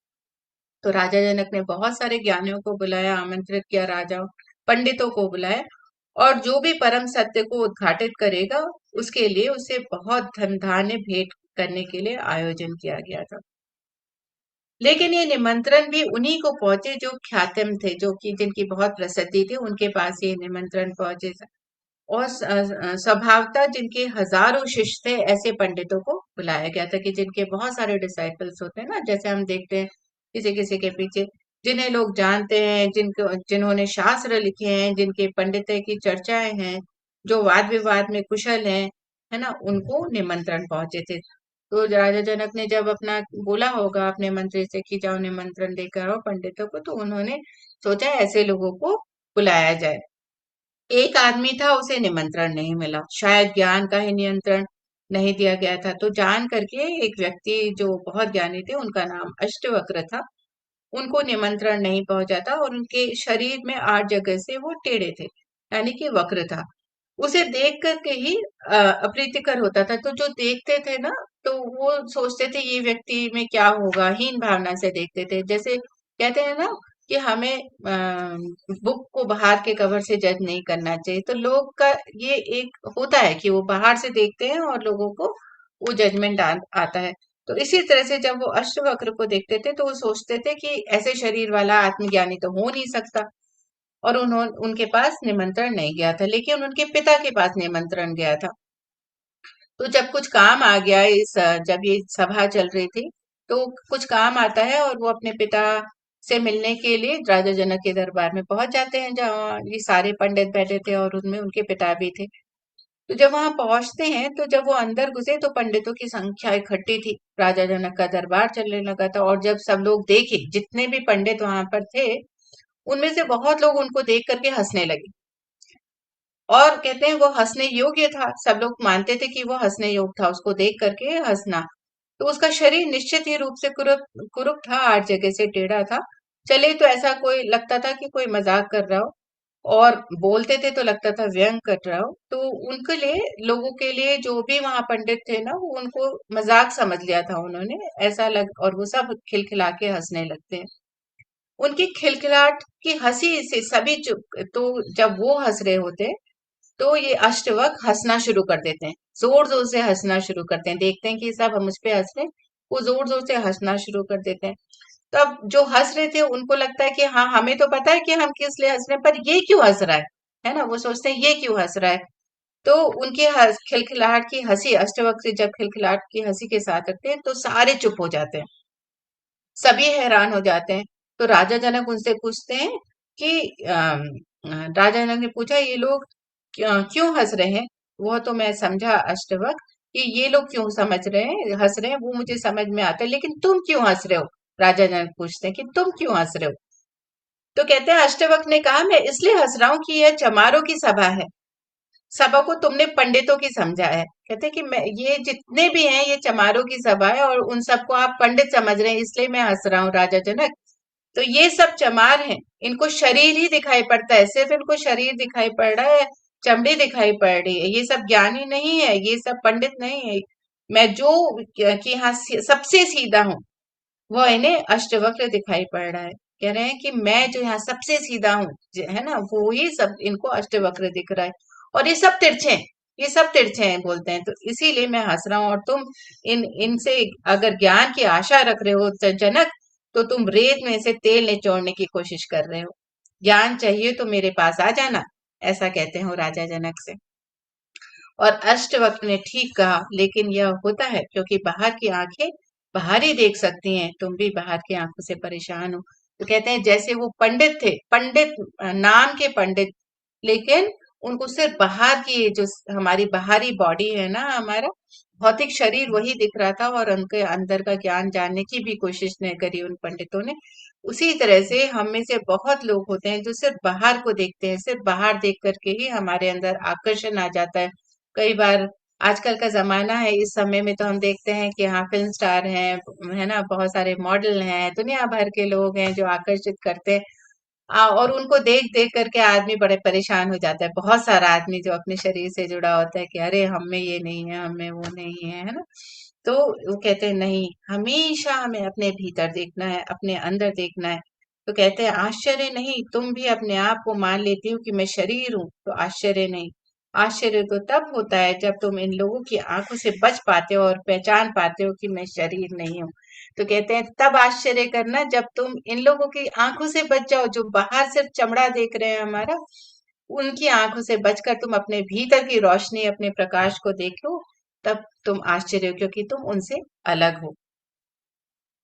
तो राजा जनक ने बहुत सारे ज्ञानियों को बुलाया, आमंत्रित किया, राजाओं पंडितों को बुलाया। और जो भी परम सत्य को उद्घाटित करेगा उसके लिए उसे बहुत धन धान्य भेंट करने के लिए आयोजन किया गया था। लेकिन ये निमंत्रण भी उन्हीं को पहुंचे जो ख्यातम थे, जो कि जिनकी बहुत प्रसिद्धि थी, उनके पास ये निमंत्रण पहुंचे। और स्वभावतः जिनके हजारों शिष्य थे ऐसे पंडितों को बुलाया गया था, कि जिनके बहुत सारे डिसाइपल्स होते हैं ना, जैसे हम देखते हैं किसी किसी के पीछे जिन्हें लोग जानते हैं, जिनको जिन्होंने शास्त्र लिखे हैं, जिनके पंडित की चर्चाएं हैं, जो वाद विवाद में कुशल हैं, है ना, उनको निमंत्रण पहुंचे थे। तो राजा जनक ने जब अपना बोला होगा अपने मंत्री से कि जाओ निमंत्रण लेकर आओ पंडितों को, तो उन्होंने सोचा ऐसे लोगों को बुलाया जाए। एक आदमी था, उसे निमंत्रण नहीं मिला, शायद ज्ञान का ही नियंत्रण नहीं दिया गया था। तो जान करके एक व्यक्ति जो बहुत ज्ञानी थे, उनका नाम अष्टवक्र था, उनको निमंत्रण नहीं पहुंचा था और उनके शरीर में 8 जगह से वो टेढ़े थे, यानी कि वक्र था। उसे देख करके ही अप्रीतिकर होता था। तो जो देखते थे ना, तो वो सोचते थे ये व्यक्ति में क्या होगा, हीन भावना से देखते थे। जैसे कहते हैं ना कि हमें बुक को बाहर के कवर से जज नहीं करना चाहिए, तो लोग का ये एक होता है कि वो बाहर से देखते हैं और लोगों को वो जजमेंट आता है। तो इसी तरह से जब वो अष्टवक्र को देखते थे तो वो सोचते थे कि ऐसे शरीर वाला आत्मज्ञानी तो हो नहीं सकता। और उन्होंने उनके पास निमंत्रण नहीं गया था, लेकिन उनके पिता के पास निमंत्रण गया था। तो जब कुछ काम आ गया, जब ये सभा चल रही थी, तो कुछ काम आता है और वो अपने पिता से मिलने के लिए राजा जनक के दरबार में पहुंच जाते हैं, जहाँ ये सारे पंडित बैठे थे और उनमें उनके पिता भी थे। तो जब वहां पहुंचते हैं, तो जब वो अंदर घुसे तो पंडितों की संख्या इकट्ठी थी, राजा जनक का दरबार चलने लगा था। और जब सब लोग देखे, जितने भी पंडित वहां पर थे, उनमें से बहुत लोग उनको देख करके हंसने लगे। और कहते हैं वो हंसने योग्य था, सब लोग मानते थे कि वो हंसने योग्य था, उसको देख करके हंसना। तो उसका शरीर निश्चित ही रूप से कुरूप कुरूप था, 8 जगह से टेढ़ा था। चले तो ऐसा कोई लगता था कि कोई मजाक कर रहा हो, और बोलते थे तो लगता था व्यंग कर रहा हो। तो उनके लिए, लोगों के लिए, जो भी वहां पंडित थे ना, वो उनको मजाक समझ लिया था उन्होंने, ऐसा लग, और वो सब खिलखिला के हंसने लगते हैं। उनकी खिलखिलाहट की हंसी से सभी चुप। तो जब वो हंस रहे होते हैं, तो ये अष्टवक हंसना शुरू कर देते हैं, जोर जोर से हंसना शुरू करते हैं। देखते हैं कि सब हम मुझ पे हंस रहे हैं, वो जोर जोर से हंसना शुरू कर देते हैं। तो अब जो हंस रहे थे उनको लगता है कि हाँ, हमें तो पता है कि हम किस लिए हंस रहे हैं, पर ये क्यों हंस रहा है ना? वो सोचते हैं ये क्यों हंस रहा है। तो उनके खिलखिलाहट की हंसी, अष्टवक्र जब खिलखिलाहट की हंसी के साथ रखते हैं तो सारे चुप हो जाते हैं, सभी हैरान हो जाते हैं। तो राजा जनक उनसे पूछते हैं कि राजा जनक ने पूछा, ये लोग क्यों हंस रहे हैं? वो तो मैं समझा अष्टवक्र कि ये लोग क्यों समझ रहे हैं, हंस रहे हैं, वो मुझे समझ में आता है, लेकिन तुम क्यों हंस रहे हो? राजा जनक पूछते हैं कि तुम क्यों हंस रहे हो? तो कहते हैं, अष्टवक्र ने कहा, मैं इसलिए हंस रहा हूँ कि यह चमारों की सभा है, सभा को तुमने पंडितों की समझा है। कहते हैं कि मैं, ये जितने भी हैं ये चमारों की सभा है और उन सबको आप पंडित समझ रहे हैं, इसलिए मैं हंस रहा हूँ राजा जनक। तो ये सब चमार हैं, इनको शरीर ही दिखाई पड़ता है, सिर्फ इनको शरीर दिखाई पड़ रहा है, चमड़ी दिखाई पड़ रही है, ये सब ज्ञानी नहीं है, ये सब पंडित नहीं है। मैं जो कि हाँ सबसे सीधा हूँ, वो इन्हें अष्टवक्र दिखाई पड़ रहा है। कह रहे हैं कि मैं जो यहाँ सबसे सीधा हूँ, है ना, वो ही सब इनको अष्टवक्र दिख रहा है, और ये सब तिरछे हैं, ये सब तिरछे हैं बोलते हैं, तो इसीलिए मैं हंस रहा हूँ। और तुम इनसे अगर ज्ञान की आशा रख रहे हो जनक, तो तुम रेत में से तेल निचोड़ने की कोशिश कर रहे हो। ज्ञान चाहिए तो मेरे पास आ जाना, ऐसा कहते हो राजा जनक से। और अष्टवक्र ने ठीक कहा, लेकिन यह होता है क्योंकि बाहर की आंखें बाहर ही देख सकती हैं, तुम भी बाहर की आंखों से परेशान हो। तो कहते हैं जैसे वो पंडित थे, पंडित नाम के पंडित, लेकिन उनको सिर्फ बाहर की जो हमारी बाहरी बॉडी है ना, हमारा भौतिक शरीर वही दिख रहा था, और उनके अंदर का ज्ञान जानने की भी कोशिश नहीं करी उन पंडितों ने। उसी तरह से हम में से बहुत लोग होते हैं जो सिर्फ बाहर को देखते हैं, सिर्फ बाहर देख करके ही हमारे अंदर आकर्षण आ जाता है। कई बार आजकल का ज़माना है, इस समय में तो हम देखते हैं कि हाँ, फ़िल्म स्टार हैं, है ना? बहुत सारे मॉडल हैं, दुनिया भर के लोग हैं जो आकर्षित करते हैं। और उनको देख-देख करके आदमी बड़े परेशान हो जाता है। बहुत सारा आदमी जो अपने शरीर से जुड़ा होता है कि अरे! हम में ये नहीं है, हम में वो नहीं है ना? तो वो कहते हैं नहीं, हमेशा हमें अपने भीतर देखना है, अपने अंदर देखना है। तो कहते हैं आश्चर्य नहीं, तुम भी अपने आप को मान लेती हो कि मैं शरीर हूँ, तो आश्चर्य नहीं। आश्चर्य तो तब होता है जब तुम इन लोगों की आंखों से बच पाते हो और पहचान पाते हो कि मैं शरीर नहीं हूँ। तो कहते हैं तब आश्चर्य करना जब तुम इन लोगों की आंखों से बच जाओ, जो बाहर सिर्फ चमड़ा देख रहे हैं हमारा, उनकी आंखों से बचकर तुम अपने भीतर की रोशनी, अपने प्रकाश को देखो, तब तुम आश्चर्य हो क्योंकि तुम उनसे अलग हो।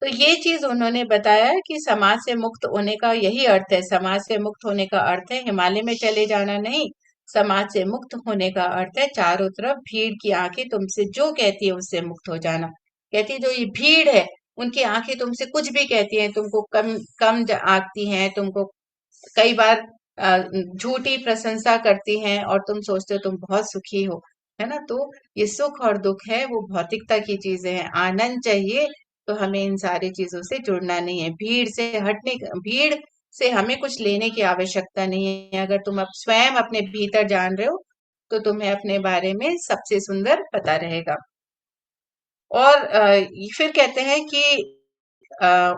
तो ये चीज उन्होंने बताया कि समाज से मुक्त होने का यही अर्थ है। समाज से मुक्त होने का अर्थ है हिमालय में चले जाना नहीं। समाज से मुक्त होने का अर्थ है चारों तरफ भीड़ की आंखें तुमसे जो कहती है उससे मुक्त हो जाना। कहती है जो ये भीड़ है, उनकी आंखें तुमसे कुछ भी कहती हैं, तुमको कम कम आंकती हैं, तुमको कई बार झूठी प्रशंसा करती हैं, और तुम सोचते हो तुम बहुत सुखी हो, है ना? तो ये सुख और दुख है, वो भौतिकता की चीजें हैं। आनंद चाहिए तो हमें इन सारी चीजों से जुड़ना नहीं है, भीड़ से भीड़ से हमें कुछ लेने की आवश्यकता नहीं है। अगर तुम अब स्वयं अपने भीतर जान रहे हो, तो तुम्हें अपने बारे में सबसे सुंदर पता रहेगा। और फिर कहते हैं कि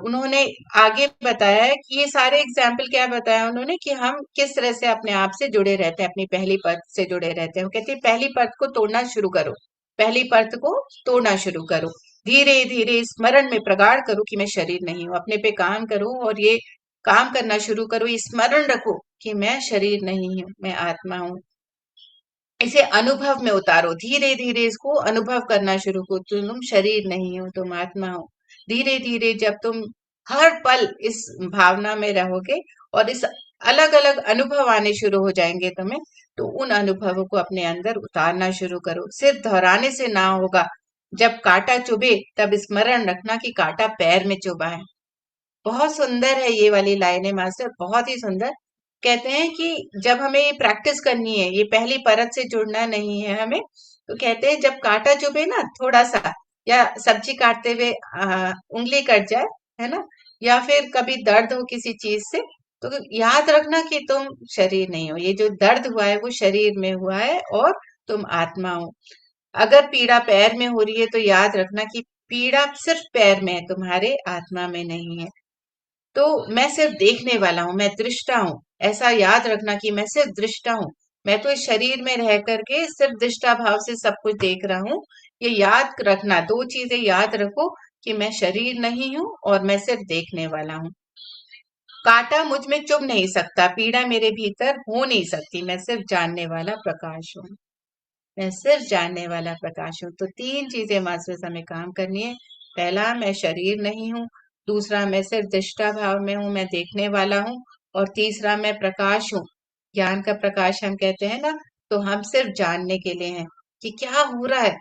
उन्होंने आगे बताया है कि ये सारे एग्जाम्पल क्या बताया उन्होंने कि हम किस तरह से अपने आप से जुड़े रहते हैं, अपनी पहली परत से जुड़े रहते हैं। वो कहते हैं पहली परत को तोड़ना शुरू करो, पहली परत को तोड़ना शुरू करो, धीरे धीरे स्मरण में प्रगाढ़ करो कि मैं शरीर नहीं हूँ, अपने पे काम करो और ये काम करना शुरू करो, ये स्मरण रखो कि मैं शरीर नहीं हूँ, मैं आत्मा हूँ। इसे अनुभव में उतारो, धीरे धीरे इसको अनुभव करना शुरू करो, तुम शरीर नहीं हो, तुम आत्मा हो। धीरे धीरे जब तुम हर पल इस भावना में रहोगे और इस अलग अलग अनुभव आने शुरू हो जाएंगे तुम्हें, तो उन अनुभवों को अपने अंदर उतारना शुरू करो। सिर्फ दोहराने से ना होगा। जब कांटा चुभे तब स्मरण रखना कि कांटा पैर में चुभा है। बहुत सुंदर है ये वाली लाइनें मास्टर, बहुत ही सुंदर। कहते हैं कि जब हमें ये प्रैक्टिस करनी है, ये पहली परत से जुड़ना नहीं है हमें, तो कहते हैं जब कांटा चुभे ना थोड़ा सा, या सब्जी काटते हुए उंगली कट जाए, है ना, या फिर कभी दर्द हो किसी चीज से, तो याद रखना कि तुम शरीर नहीं हो, ये जो दर्द हुआ है वो शरीर में हुआ है और तुम आत्मा हो। अगर पीड़ा पैर में हो रही है तो याद रखना कि पीड़ा सिर्फ पैर में है, तुम्हारे आत्मा में नहीं है। तो मैं सिर्फ देखने वाला हूँ, मैं दृष्टा हूँ। ऐसा याद रखना कि मैं सिर्फ दृष्टा हूँ। मैं तो इस शरीर में रह करके सिर्फ दृष्टा भाव से सब कुछ देख रहा हूँ। ये याद रखना, दो चीजें याद रखो कि मैं शरीर नहीं हूं और मैं सिर्फ देखने वाला हूँ। कांटा मुझ में चुभ नहीं सकता, पीड़ा मेरे भीतर हो नहीं सकती, मैं सिर्फ जानने वाला प्रकाश हूँ। मैं सिर्फ जानने वाला प्रकाश हूँ। तो तीन चीजें मास्टर्स हमें काम करनी है। पहला, मैं शरीर नहीं हूँ। दूसरा, मैं सिर्फ दृष्टा भाव में हूँ, मैं देखने वाला हूँ। और तीसरा, मैं प्रकाश हूँ। ज्ञान का प्रकाश हम कहते हैं ना, तो हम सिर्फ जानने के लिए हैं कि क्या हो रहा है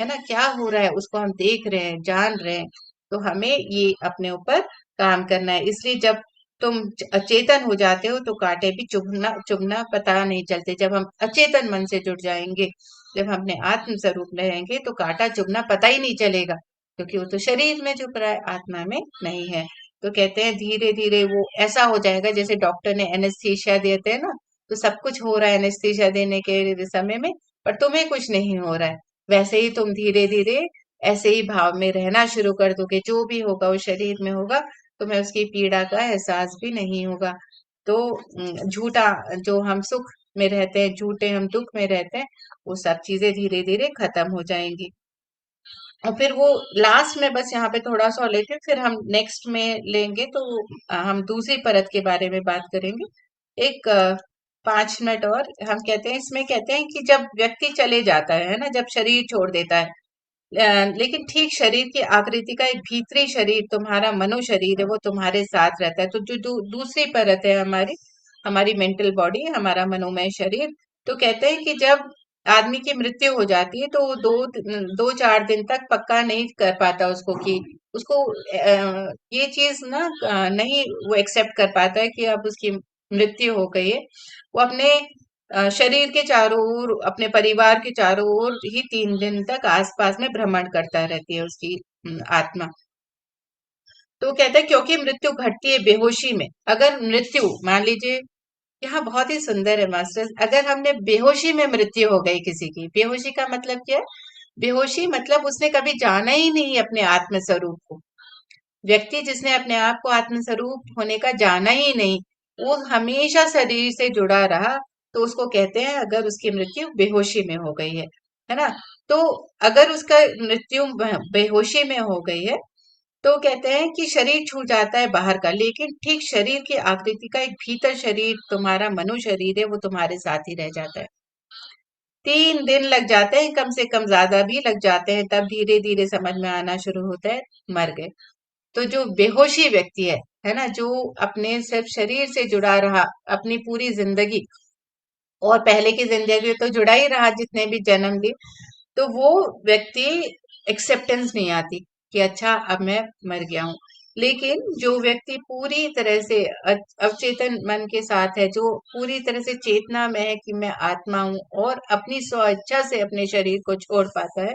ना, क्या हो रहा है उसको हम देख रहे हैं, जान रहे हैं। तो हमें ये अपने ऊपर काम करना है। इसलिए जब तुम अचेतन हो जाते हो तो कांटे भी चुभना चुभना पता नहीं चलते। जब हम अचेतन मन से जुड़ जाएंगे, जब हम अपने आत्म स्वरूप में रहेंगे, तो कांटा चुभना पता ही नहीं चलेगा, क्योंकि वो तो शरीर में चुभ रहा है, आत्मा में नहीं है। तो कहते हैं धीरे धीरे वो ऐसा हो जाएगा जैसे डॉक्टर ने एनेस्थीसिया देते हैं ना, तो सब कुछ हो रहा है एनेस्थीसिया देने के समय में, पर तुम्हें कुछ नहीं हो रहा है। वैसे ही तुम धीरे धीरे ऐसे ही भाव में रहना शुरू कर दोगे, जो भी होगा वो शरीर में होगा, तुम्हें उसकी पीड़ा का एहसास भी नहीं होगा। तो झूठा जो हम सुख में रहते हैं, झूठे हम दुख में रहते हैं, वो सब चीजें धीरे धीरे खत्म हो जाएंगी। और फिर वो लास्ट में बस यहाँ पे थोड़ा सा और लेते हैं, फिर हम नेक्स्ट में लेंगे तो हम दूसरी परत के बारे में बात करेंगे। एक 5 मिनट और हम कहते हैं, इसमें कहते हैं कि जब व्यक्ति चले जाता है ना, जब शरीर छोड़ देता है, लेकिन ठीक शरीर की आकृति का एक भीतरी शरीर, तुम्हारा मनो शरीर है, वो तुम्हारे साथ रहता है। तो जो दूसरी परत है हमारी, हमारी मेंटल बॉडी, हमारा मनोमय शरीर। तो कहते हैं कि जब आदमी की मृत्यु हो जाती है तो वो 2-4 दिन तक पक्का नहीं कर पाता उसको, कि उसको ये चीज ना नहीं वो एक्सेप्ट कर पाता है कि अब उसकी मृत्यु हो गई है। वो अपने शरीर के चारों ओर, अपने परिवार के चारों ओर ही 3 दिन तक आसपास में भ्रमण करता रहती है उसकी आत्मा। तो कहता है क्योंकि मृत्यु घटती है बेहोशी में। अगर मृत्यु मान लीजिए, यहाँ बहुत ही सुंदर है मास्टर्स, अगर हमने बेहोशी में मृत्यु हो गई किसी की, बेहोशी का मतलब क्या है? बेहोशी मतलब उसने कभी जाना ही नहीं अपने आत्म स्वरूप को। व्यक्ति जिसने अपने आप को आत्म स्वरूप होने का जाना ही नहीं, वो हमेशा शरीर से जुड़ा रहा, तो उसको कहते हैं अगर उसकी मृत्यु बेहोशी में हो गई है ना। तो अगर उसका मृत्यु बेहोशी में हो गई है, तो कहते हैं कि शरीर छूट जाता है बाहर का, लेकिन ठीक शरीर की आकृति का एक भीतर शरीर, तुम्हारा मनु शरीर है, वो तुम्हारे साथ ही रह जाता है। 3 दिन लग जाते हैं, कम से कम ज्यादा भी लग जाते हैं, तब धीरे धीरे समझ में आना शुरू होता है मर गए। तो जो बेहोशी व्यक्ति है ना, जो अपने सिर्फ शरीर से जुड़ा रहा अपनी पूरी जिंदगी, और पहले की जिंदगी तो जुड़ा ही रहा जितने भी जन्म लिए, तो वो व्यक्ति एक्सेप्टेंस नहीं आती कि अच्छा अब मैं मर गया हूँ। लेकिन जो व्यक्ति पूरी तरह से अवचेतन मन के साथ है, जो पूरी तरह से चेतना में है कि मैं आत्मा हूँ, और अपनी स्व इच्छा से अपने शरीर को छोड़ पाता है,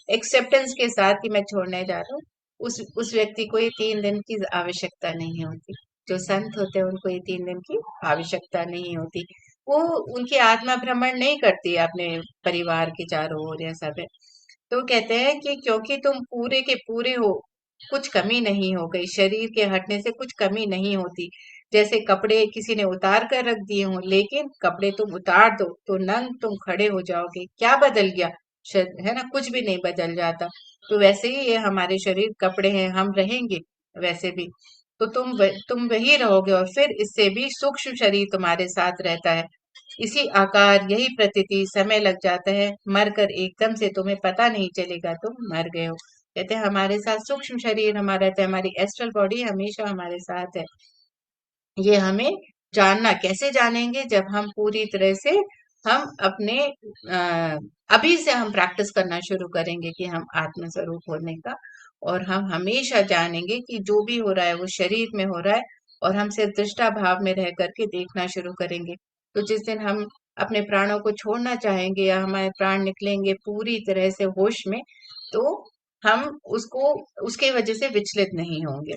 एक्सेप्टेंस के साथ कि मैं छोड़ने जा रहा हूँ, उस व्यक्ति को ये 3 दिन की आवश्यकता नहीं होती। जो संत होते हैं उनको ये 3 दिन की आवश्यकता नहीं होती। वो उनकी आत्मा भ्रमण नहीं करती है अपने परिवार के चारों ओर या सब है। तो कहते हैं कि क्योंकि तुम पूरे के पूरे हो, कुछ कमी नहीं हो गई, शरीर के हटने से कुछ कमी नहीं होती। जैसे कपड़े किसी ने उतार कर रख दिए हों, लेकिन कपड़े तुम उतार दो तो नंग तुम खड़े हो जाओगे, क्या बदल गया? है ना, कुछ भी नहीं बदल जाता। तो वैसे ही ये हमारे शरीर कपड़े हैं, हम रहेंगे वैसे भी। तो तुम वही रहोगे, और फिर इससे भी सूक्ष्म शरीर तुम्हारे साथ रहता है, इसी आकार, यही प्रतीति, समय लग जाता है, मर कर एकदम से तुम्हें पता नहीं चलेगा तुम मर गए हो। कहते हैं हमारे साथ सूक्ष्म शरीर हमारा रहता है, हमारी एस्ट्रल बॉडी हमेशा हमारे साथ है। ये हमें जानना, कैसे जानेंगे? जब हम पूरी तरह से हम अपने अभी से हम प्रैक्टिस करना शुरू करेंगे कि हम आत्म स्वरूप होने का, और हम हमेशा जानेंगे कि जो भी हो रहा है वो शरीर में हो रहा है, और हम सिर्फ दृष्टा भाव में रह करके देखना शुरू करेंगे। तो जिस दिन हम अपने प्राणों को छोड़ना चाहेंगे, या हमारे प्राण निकलेंगे पूरी तरह से होश में, तो हम उसको उसके वजह से विचलित नहीं होंगे।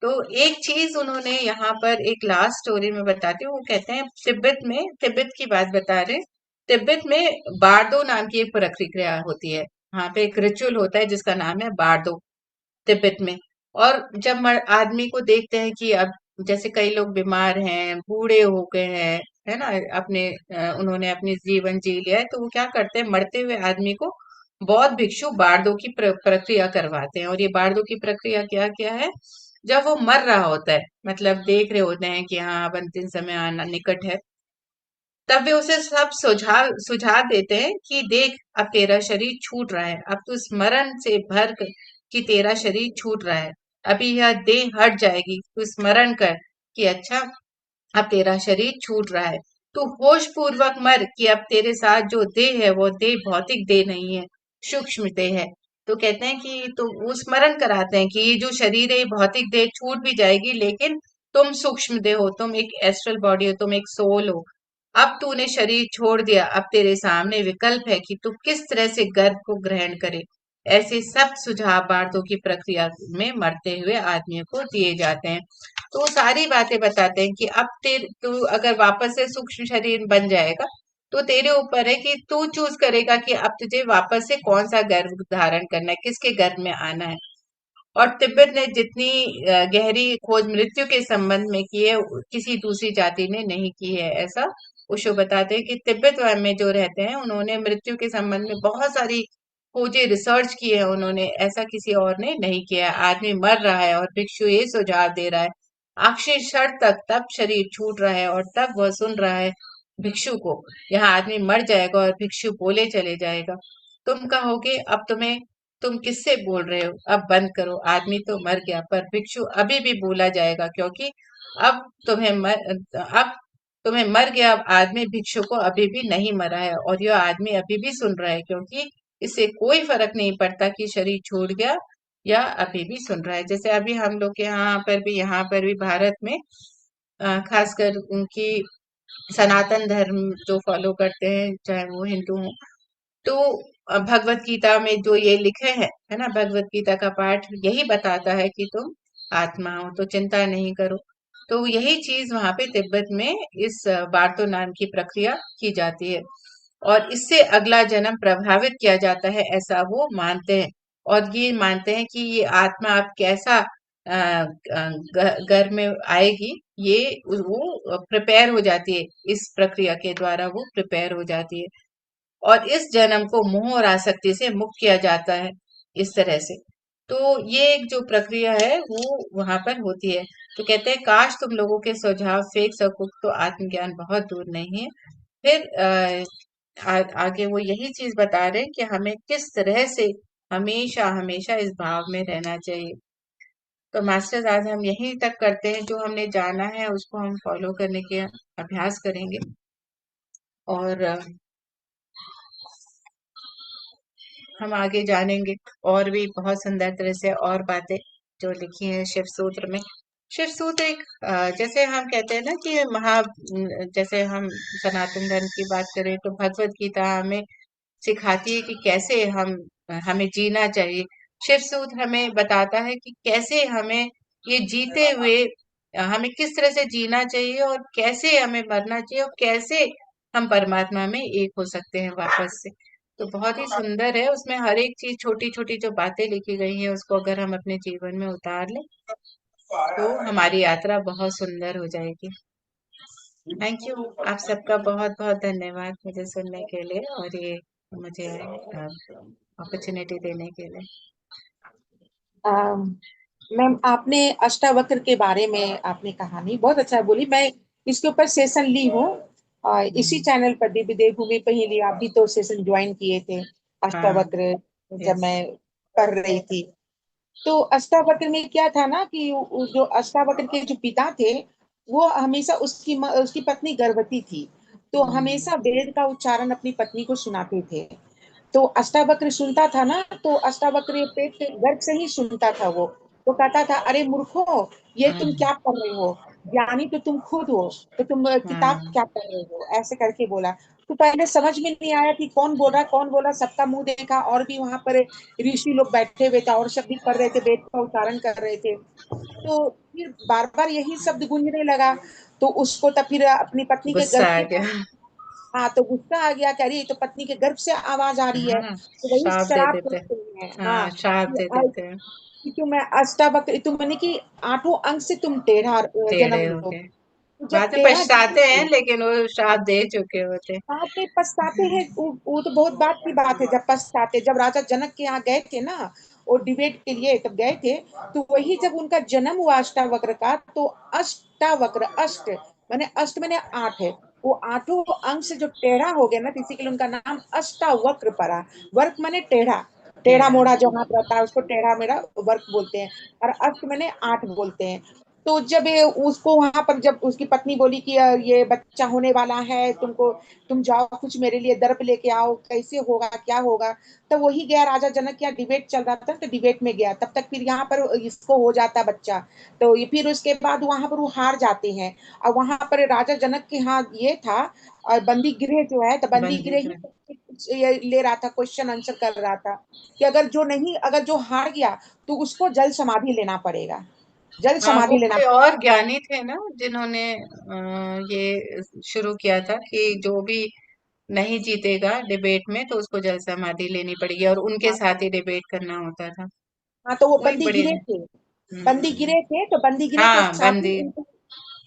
तो एक चीज उन्होंने यहाँ पर एक लास्ट स्टोरी में बताते हैं, वो कहते हैं तिब्बत की बात बता रहे हैं। तिब्बत में बारदो नाम की एक प्रक्रिया होती है, वहां पे एक रिचुअल होता है जिसका नाम है बारदो, तिब्बत में। और जब आदमी को देखते हैं कि अब जैसे कई लोग बीमार हैं, बूढ़े हो गए हैं, है ना, उन्होंने अपनी जीवन जी लिया है, तो वो क्या करते हैं, मरते हुए आदमी को बौद्ध भिक्षु बारदों की प्रक्रिया करवाते हैं। और ये बारदों की प्रक्रिया क्या क्या है? जब वो मर रहा होता है, मतलब देख रहे होते हैं कि हाँ अब अंतिम समय आना निकट है, तब वे उसे सब सुझाव सुझाव देते हैं कि देख अब तेरा शरीर छूट रहा है, अब तू स्मरण से भर कि तेरा शरीर छूट रहा है, अभी यह देह हट जाएगी, तू स्मरण कर कि अच्छा अब तेरा शरीर छूट रहा है। तू होश पूर्वक मर कि अब तेरे साथ जो देह है वो देह भौतिक देह नहीं है, सूक्ष्म देह है। तो कहते हैं कि तो वो स्मरण कराते हैं कि ये जो शरीर है ये भौतिक देह छूट भी जाएगी, लेकिन तुम सूक्ष्म देह हो, तुम एक एस्ट्रल बॉडी हो, तुम एक सोल हो। अब तूने शरीर छोड़ दिया, अब तेरे सामने विकल्प है कि तू किस तरह से गर्भ को ग्रहण करे। ऐसे सब सुझाव बार्थों की प्रक्रिया में मरते हुए आदमियों को दिए जाते हैं। तो वो सारी बातें बताते हैं कि अब तू अगर वापस से सूक्ष्म शरीर बन जाएगा, तो तेरे ऊपर है कि तू चूज करेगा कि अब तुझे वापस से कौन सा गर्भ धारण करना है, किसके गर्भ में आना है। और तिब्बत ने जितनी गहरी खोज मृत्यु के संबंध में की है, किसी दूसरी जाति ने नहीं की है। ऐसा ओशो बताते हैं कि तिब्बत में जो रहते हैं उन्होंने मृत्यु के संबंध में बहुत सारी खोजें रिसर्च की है, उन्होंने ऐसा किसी और ने नहीं किया है। आदमी मर रहा है और भिक्षु ये सुझाव दे रहा है, आखिरी क्षण तक तब शरीर छूट रहा है और तब वह सुन रहा है भिक्षु को। यहाँ आदमी मर जाएगा और भिक्षु बोले चले जाएगा, तुम कहोगे अब तुम किससे बोल रहे हो, अब बंद करो, आदमी तो मर गया। पर भिक्षु अभी भी बोला जाएगा, क्योंकि अब अब तुम्हें मर गया। अब आदमी भिक्षु को अभी भी नहीं मरा है और यह आदमी अभी भी सुन रहा है, क्योंकि इससे कोई फर्क नहीं पड़ता कि शरीर छूट गया या अभी भी सुन रहा है। जैसे अभी हम लोग के यहाँ पर भी भारत में खासकर उनकी सनातन धर्म जो फॉलो करते हैं, चाहे वो हिंदू हो, तो भगवत गीता में जो ये लिखे हैं, है ना, भगवत गीता का पाठ यही बताता है कि तुम आत्मा हो तो चिंता नहीं करो। तो यही चीज वहां पे तिब्बत में इस बार्तो नाम की प्रक्रिया की जाती है, और इससे अगला जन्म प्रभावित किया जाता है, ऐसा वो मानते हैं। और ये मानते हैं कि ये आत्मा अब कैसा घर में आएगी, ये वो प्रिपेयर हो जाती है, इस प्रक्रिया के द्वारा वो प्रिपेयर हो जाती है। और इस जन्म को मोह और आसक्ति से मुक्त किया जाता है, इस तरह से। तो ये एक जो प्रक्रिया है वो वहां पर होती है। तो कहते हैं काश तुम लोगों के सुझाव फेंक सको तो आत्मज्ञान बहुत दूर नहीं है। फिर आगे वो यही चीज बता रहे हैं कि हमें किस तरह से हमेशा हमेशा इस भाव में रहना चाहिए। तो मास्टर्स आज हम यहीं तक करते हैं, जो हमने जाना है उसको हम फॉलो करने के अभ्यास करेंगे। और हम आगे जानेंगे और भी बहुत सुंदर तरह से और बातें जो लिखी हैं शिव सूत्र में। शिव सूत्र एक जैसे हम कहते हैं ना कि जैसे हम सनातन धर्म की बात करें तो भगवत गीता हमें सिखाती है कि कैसे हमें जीना चाहिए। शिव सूत्र हमें बताता है कि कैसे हमें ये जीते हुए हमें किस तरह से जीना चाहिए और कैसे हमें मरना चाहिए और कैसे हम परमात्मा में एक हो सकते हैं वापस से। तो बहुत ही सुंदर है, उसमें हर एक चीज छोटी छोटी जो बातें लिखी गई हैं उसको अगर हम अपने जीवन में उतार लें तो हमारी यात्रा बहुत सुंदर हो जाएगी। थैंक यू, आप सबका बहुत बहुत धन्यवाद मुझे सुनने के लिए और ये मुझे अपॉर्चुनिटी देने के लिए। मैम, आपने अष्टावक्र के बारे में आपने कहानी बहुत अच्छा बोली। मैं इसके ऊपर सेशन ली हूँ, इसी हम्म, चैनल पर दिव्य देवभूमि पे ही ली। आप भी तो सेशन ज्वाइन किए थे हाँ, अष्टावक्र, जब यस, मैं कर रही थी। तो अष्टावक्र में क्या था ना कि जो अष्टावक्र के जो पिता थे, वो हमेशा उसकी पत्नी गर्भवती थी, तो हम्म, हमेशा वेद का उच्चारण अपनी पत्नी को सुनाते थे। तो अष्टावक्र सुनता था ना, तो अष्टावक्र पेट से गर्भ से ही सुनता था वो। तो कहता था, अरे मूर्खो, ये तुम हम्म, क्या कर रहे हो? ज्ञानी तो तुम खुद हो, तो तुम किताब हाँ, क्या पढ़ रहे हो? ऐसे करके बोला। तो पहले समझ में नहीं आया कि कौन बोल रहा है, कौन बोला। सबका मुंह देखा, और भी वहां पर ऋषि लोग बैठे हुए थे और सब भी पढ़ रहे थे, वेद का उच्चारण कर रहे थे। तो फिर बार बार यही शब्द गूंजने लगा। तो उसको तब फिर अपनी पत्नी के गुस्सा गर्भ आ के गया। पास, हाँ, तो गुस्सा आ गया कि अरे ये तो पत्नी के गर्भ से आवाज आ रही है। हाँ, तो वही श्राप दे शराब देते हैं। देते हैं, हाँ, हाँ, श्राप दे देते हैं। कि तुम अष्टावक्र, तुम मैंने कि आठों अंग से तुम टेढ़ा जन्म टेढ़े हो लो। गए। जब बाद में टेढ़ा पछताते हैं, गिरेंगे, लेकिन वो श्राप दे चुके होते। बाद में पछताते हैं, वो तो बहुत बात की बात है जब पछताते। जब राजा जनक के यहाँ गए थे ना, वो डिबेट के लिए तब गए थे, तो वही जब उनका जन्म हुआ अष्टावक्र का, तो अष्टावक्र, अष्ट माने, अष्ट माने आठ है, वो आठों अंग से जो टेढ़ा हो गया ना, तो इसी के लिए उनका नाम अष्टावक्र पड़ा। वर्क माने टेढ़ा, टेढ़ा टेढ़ा। मोड़ा जो हाथ रहता है उसको टेढ़ा मेढ़ा वर्क बोलते हैं। और अष्ट माने आठ बोलते हैं। तो जब उसको वहां पर जब उसकी पत्नी बोली कि ये बच्चा होने वाला है, तुमको, तुम जाओ कुछ मेरे लिए दर्प लेके आओ, कैसे होगा क्या होगा। तब वही गया राजा जनक के यहाँ, डिबेट चल रहा था तो डिबेट में गया, तब तक फिर यहाँ पर इसको हो जाता है बच्चा। तो ये फिर उसके बाद वहां पर वो हार जाते हैं। और वहां पर राजा जनक के यहाँ ये था, और बंदी गृह जो है, तो बंदी बंदी गृह ही ग्रह। ये ले रहा था, क्वेश्चन आंसर कर रहा था कि अगर जो नहीं, अगर जो हार गया तो उसको जल समाधि लेना पड़ेगा, जल हाँ, वो समाधि लेना। कोई और ज्ञानी थे ना जिन्होंने ये शुरू किया था कि जो भी नहीं जीतेगा डिबेट में तो उसको जल समाधि लेनी पड़ेगी, और उनके साथ ही डिबेट करना होता था। हाँ, तो वो वही बंदी बड़े। गिरे थे, बंदी गिरे थे, तो बंदी गिरे के हाँ, साथ ही बंदी। उनको,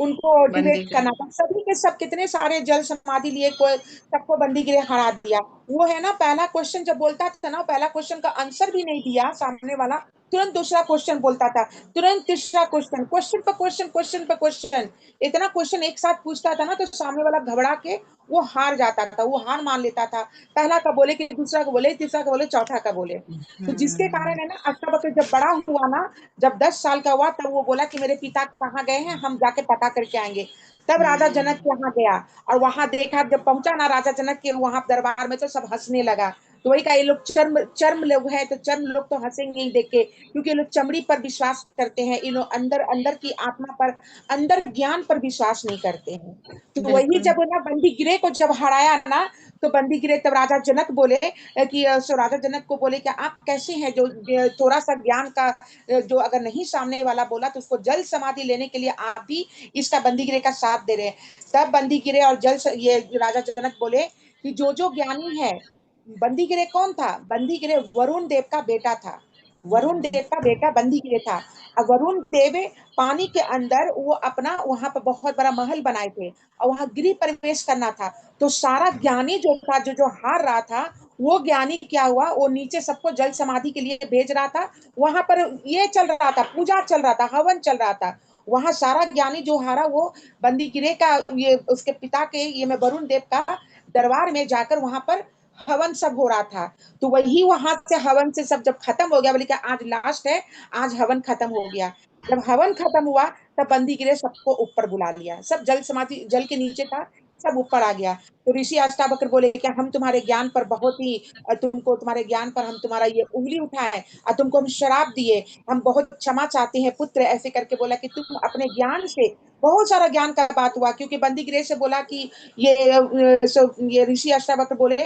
उनको बंदी डिबेट ग्रह। करना था। सभी के सब कितने सारे जल समाधि लिए, कोई सबको बंदी गिरे हरा दिया। वो है ना, पहला क्वेश्चन जब बोलता था ना, पहला क्वेश्चन का आंसर भी नहीं दिया सामने वाला, तुरंत दूसरा क्वेश्चन बोलता था, तुरंत तीसरा क्वेश्चन, क्वेश्चन पर क्वेश्चन, क्वेश्चन पर क्वेश्चन, इतना क्वेश्चन एक साथ पूछता था ना, तो सामने वाला घबरा के वो हार जाता था, वो हार मान लेता था। पहला का बोले कि दूसरा का बोले, तीसरा का बोले, चौथा का बोले। तो जिसके हम्म। कारण है ना, अष्टावक्र जब बड़ा हुआ ना, जब 10 साल का हुआ, तब वो बोला कि मेरे पिता कहाँ गए हैं, हम जाके पता करके आएंगे। तब राजा जनक के यहाँ गया, और वहां देखा, जब पहुंचा ना राजा जनक के वहां दरबार में, तो सब हंसने लगा। तो वही का, ये लोग चर्म चर्म लोग हैं, तो चर्म लोग तो हंसेंगे ही देख के, क्योंकि ये लोग चमड़ी पर विश्वास करते हैं, ये लोग अंदर अंदर की आत्मा पर, अंदर ज्ञान पर विश्वास नहीं करते हैं। तो वही बिल्कुल। जब ना बंदी गिरे को जब हराया ना, तो बंदी गिरे, तब राजा जनक बोले कि सो राजा जनक को बोले कि आप कैसे हैं, जो थोड़ा सा ज्ञान का, जो अगर नहीं सामने वाला बोला तो उसको जल समाधि लेने के लिए आप भी इसका बंदी गिरे का साथ दे रहे हैं। तब बंदी गिरे और ये राजा जनक बोले कि जो ज्ञानी है, बंदी गिरे कौन था, बंदी गिरे वरुण देव का बेटा था, वरुण देव का बेटा बंदी गिरे था। और वरुण देव पानी के अंदर वो अपना वहां पर बहुत बड़ा महल बनाए थे, और वहां गृह प्रवेश करना था। तो सारा ज्ञानी जो था, जो जो हार रहा था, वो ज्ञानी क्या हुआ, वो नीचे सबको जल समाधि के लिए भेज रहा था। वहां पर ये चल रहा था, पूजा चल रहा था, हवन चल रहा था। वहां सारा ज्ञानी जो हारा, वो बंदी गिरे का, ये उसके पिता के, ये मैं वरुण देव का दरबार में जाकर वहां पर हवन सब हो रहा था। तो वही वहां से हवन से सब जब खत्म हो गया, बोले कि आज लास्ट है, आज हवन खत्म हो गया। जब हवन खत्म हुआ, तब बंदी गिरे सबको ऊपर बुला लिया, सब जल समाधि, जल के नीचे था, सब ऊपर आ गया। तो ऋषि अष्टावक्र बोले कि हम तुम्हारे ज्ञान पर बहुत ही, तुमको, तुम्हारे ज्ञान पर हम तुम्हारा ये उंगली उठाए, और तुमको हम शराब दिए, हम बहुत क्षमा चाहते हैं पुत्र, ऐसे करके बोला कि तुम अपने ज्ञान से, बहुत सारा ज्ञान का बात हुआ, क्योंकि बंदी गिरे से बोला कि ये ऋषि अष्टावक्र बोले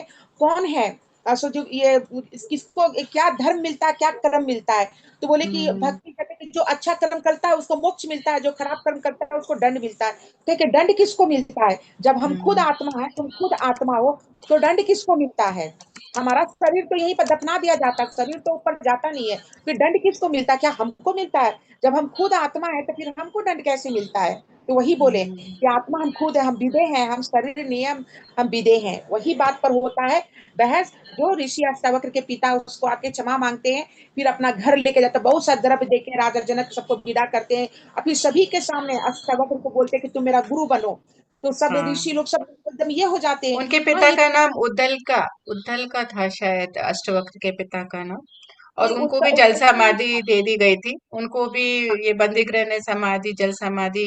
कौन है, सो जो ये, किसको क्या धर्म मिलता है, क्या कर्म मिलता है। तो बोले कि हम्म। भक्ति करते कि जो अच्छा कर्म करता है उसको मोक्ष मिलता है, जो खराब कर्म करता है उसको दंड मिलता है। तो कि दंड किसको मिलता है, जब हम खुद हम्म। आत्मा है, तुम खुद आत्मा हो, तो दंड किसको मिलता है। हमारा शरीर तो यहीं पर दफना दिया जाता है, शरीर तो ऊपर जाता नहीं है, फिर दंड किसको मिलता है, क्या हमको मिलता है। जब हम खुद आत्मा है, तो फिर हमको दंड कैसे मिलता है। तो वही बोले हम्म। कि आत्मा हम खुद है, हम विदे हैं, हम शरीर नियम, हम विदे हैं, वही बात पर होता है बहस। जो ऋषि अष्टावक्र के पिता उसको आके क्षमा मांगते हैं, फिर अपना घर लेके जाते, बहुत सा द्रव्य देके राजा जनक सबको विदा करते हैं, और फिर सभी के सामने अष्टावक्र को बोलते हैं कि तुम मेरा गुरु बनो। तो सब ऋषि हाँ, लोग सब एकदम ये हो जाते हैं। उनके हाँ, पिता ये का नाम उद्दल का, उद्दल का था शायद अष्टवक्र के पिता का नाम। और नहीं, उनको उसका भी जल उसका नाम नहीं समाधि था। दे दी गई थी। उनको भी हाँ, ये बंदीगृह ने समाधि, जल समाधि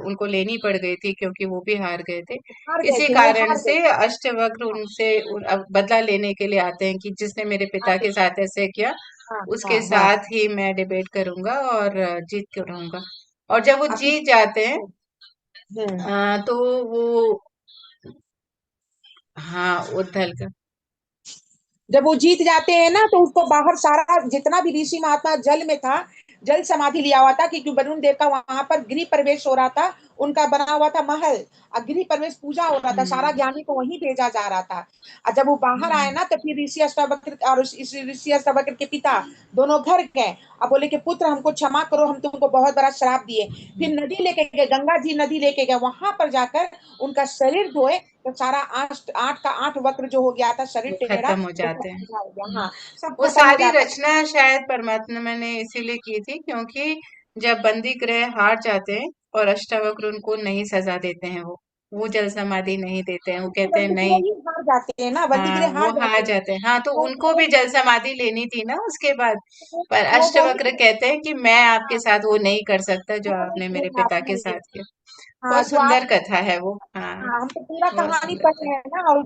उनको लेनी पड़ गई थी क्योंकि वो भी हार गए थे। हार गए इसी थे, वो कारण हार गए से थे। अष्टवक्र हाँ, उनसे अब बदला लेने के लिए आते हैं कि जिसने मेरे पिता आते के साथ ऐसे किया, हाँ हाँ उसके हाँ। साथ ही मैं डिबेट करूंगा और जीत के रहूंगा। और जब वो और फिर जीत जाते हैं, हम्म, तो वो, हाँ, उद्दल का। जब वो जीत जाते हैं ना, तो उसको बाहर सारा जितना भी ऋषि महात्मा जल में था, जल समाधि लिया हुआ था, क्योंकि वरुण देव का वहां पर गृह प्रवेश हो रहा था, उनका बना हुआ था महल, और गृह प्रवेश पूजा हो रहा था, सारा हम्म ज्ञानी को वहीं भेजा जा रहा था। और जब वो बाहर आए हम्म, ना, तो फिर ऋषि अष्टावक्र और ऋषि अष्टावक्र के पिता दोनों घर गए, अब बोले कि पुत्र हमको क्षमा करो, हम तुमको बहुत बड़ा श्राप दिए। फिर नदी लेके गए, गंगा जी नदी लेके गए, वहां पर जाकर उनका शरीर धोए, तो सारा आठ आठ का आठ वक्र जो हो गया था, शरीर वो टेढ़ा, खत्म हो वो सब जाते हैं। सीधा हो गया। हम्म, हाँ, सब वो खत्म हो सारी जाता है। रचना शायद परमात्मा ने इसीलिए की थी, क्योंकि जब बंदी ग्रह हार जाते हैं और अष्टावक्र उनको नहीं सजा देते हैं, वो जल समाधि नहीं देते हैं, वो तो कहते हैं बंदीपुर नहीं। ही हार जाते हैं ना, हाँ, बंदीगृह वो हार हार जाते हैं। जाते हैं, हाँ, तो तो उनको वो भी जल समाधि लेनी थी ना उसके बाद। पर वो बोले अष्टवक्र कहते हैं कि मैं आपके हाँ, साथ वो नहीं कर सकता जो वो नहीं आपने मेरे करेगा, पिता के नहीं। साथ किया। हाँ, बहुत जो आप, सुंदर कथा है वो। हाँ, हाँ, हम तो पूरा बहुत कहानी सुंदर पढ़ है। रहे हैं ना, और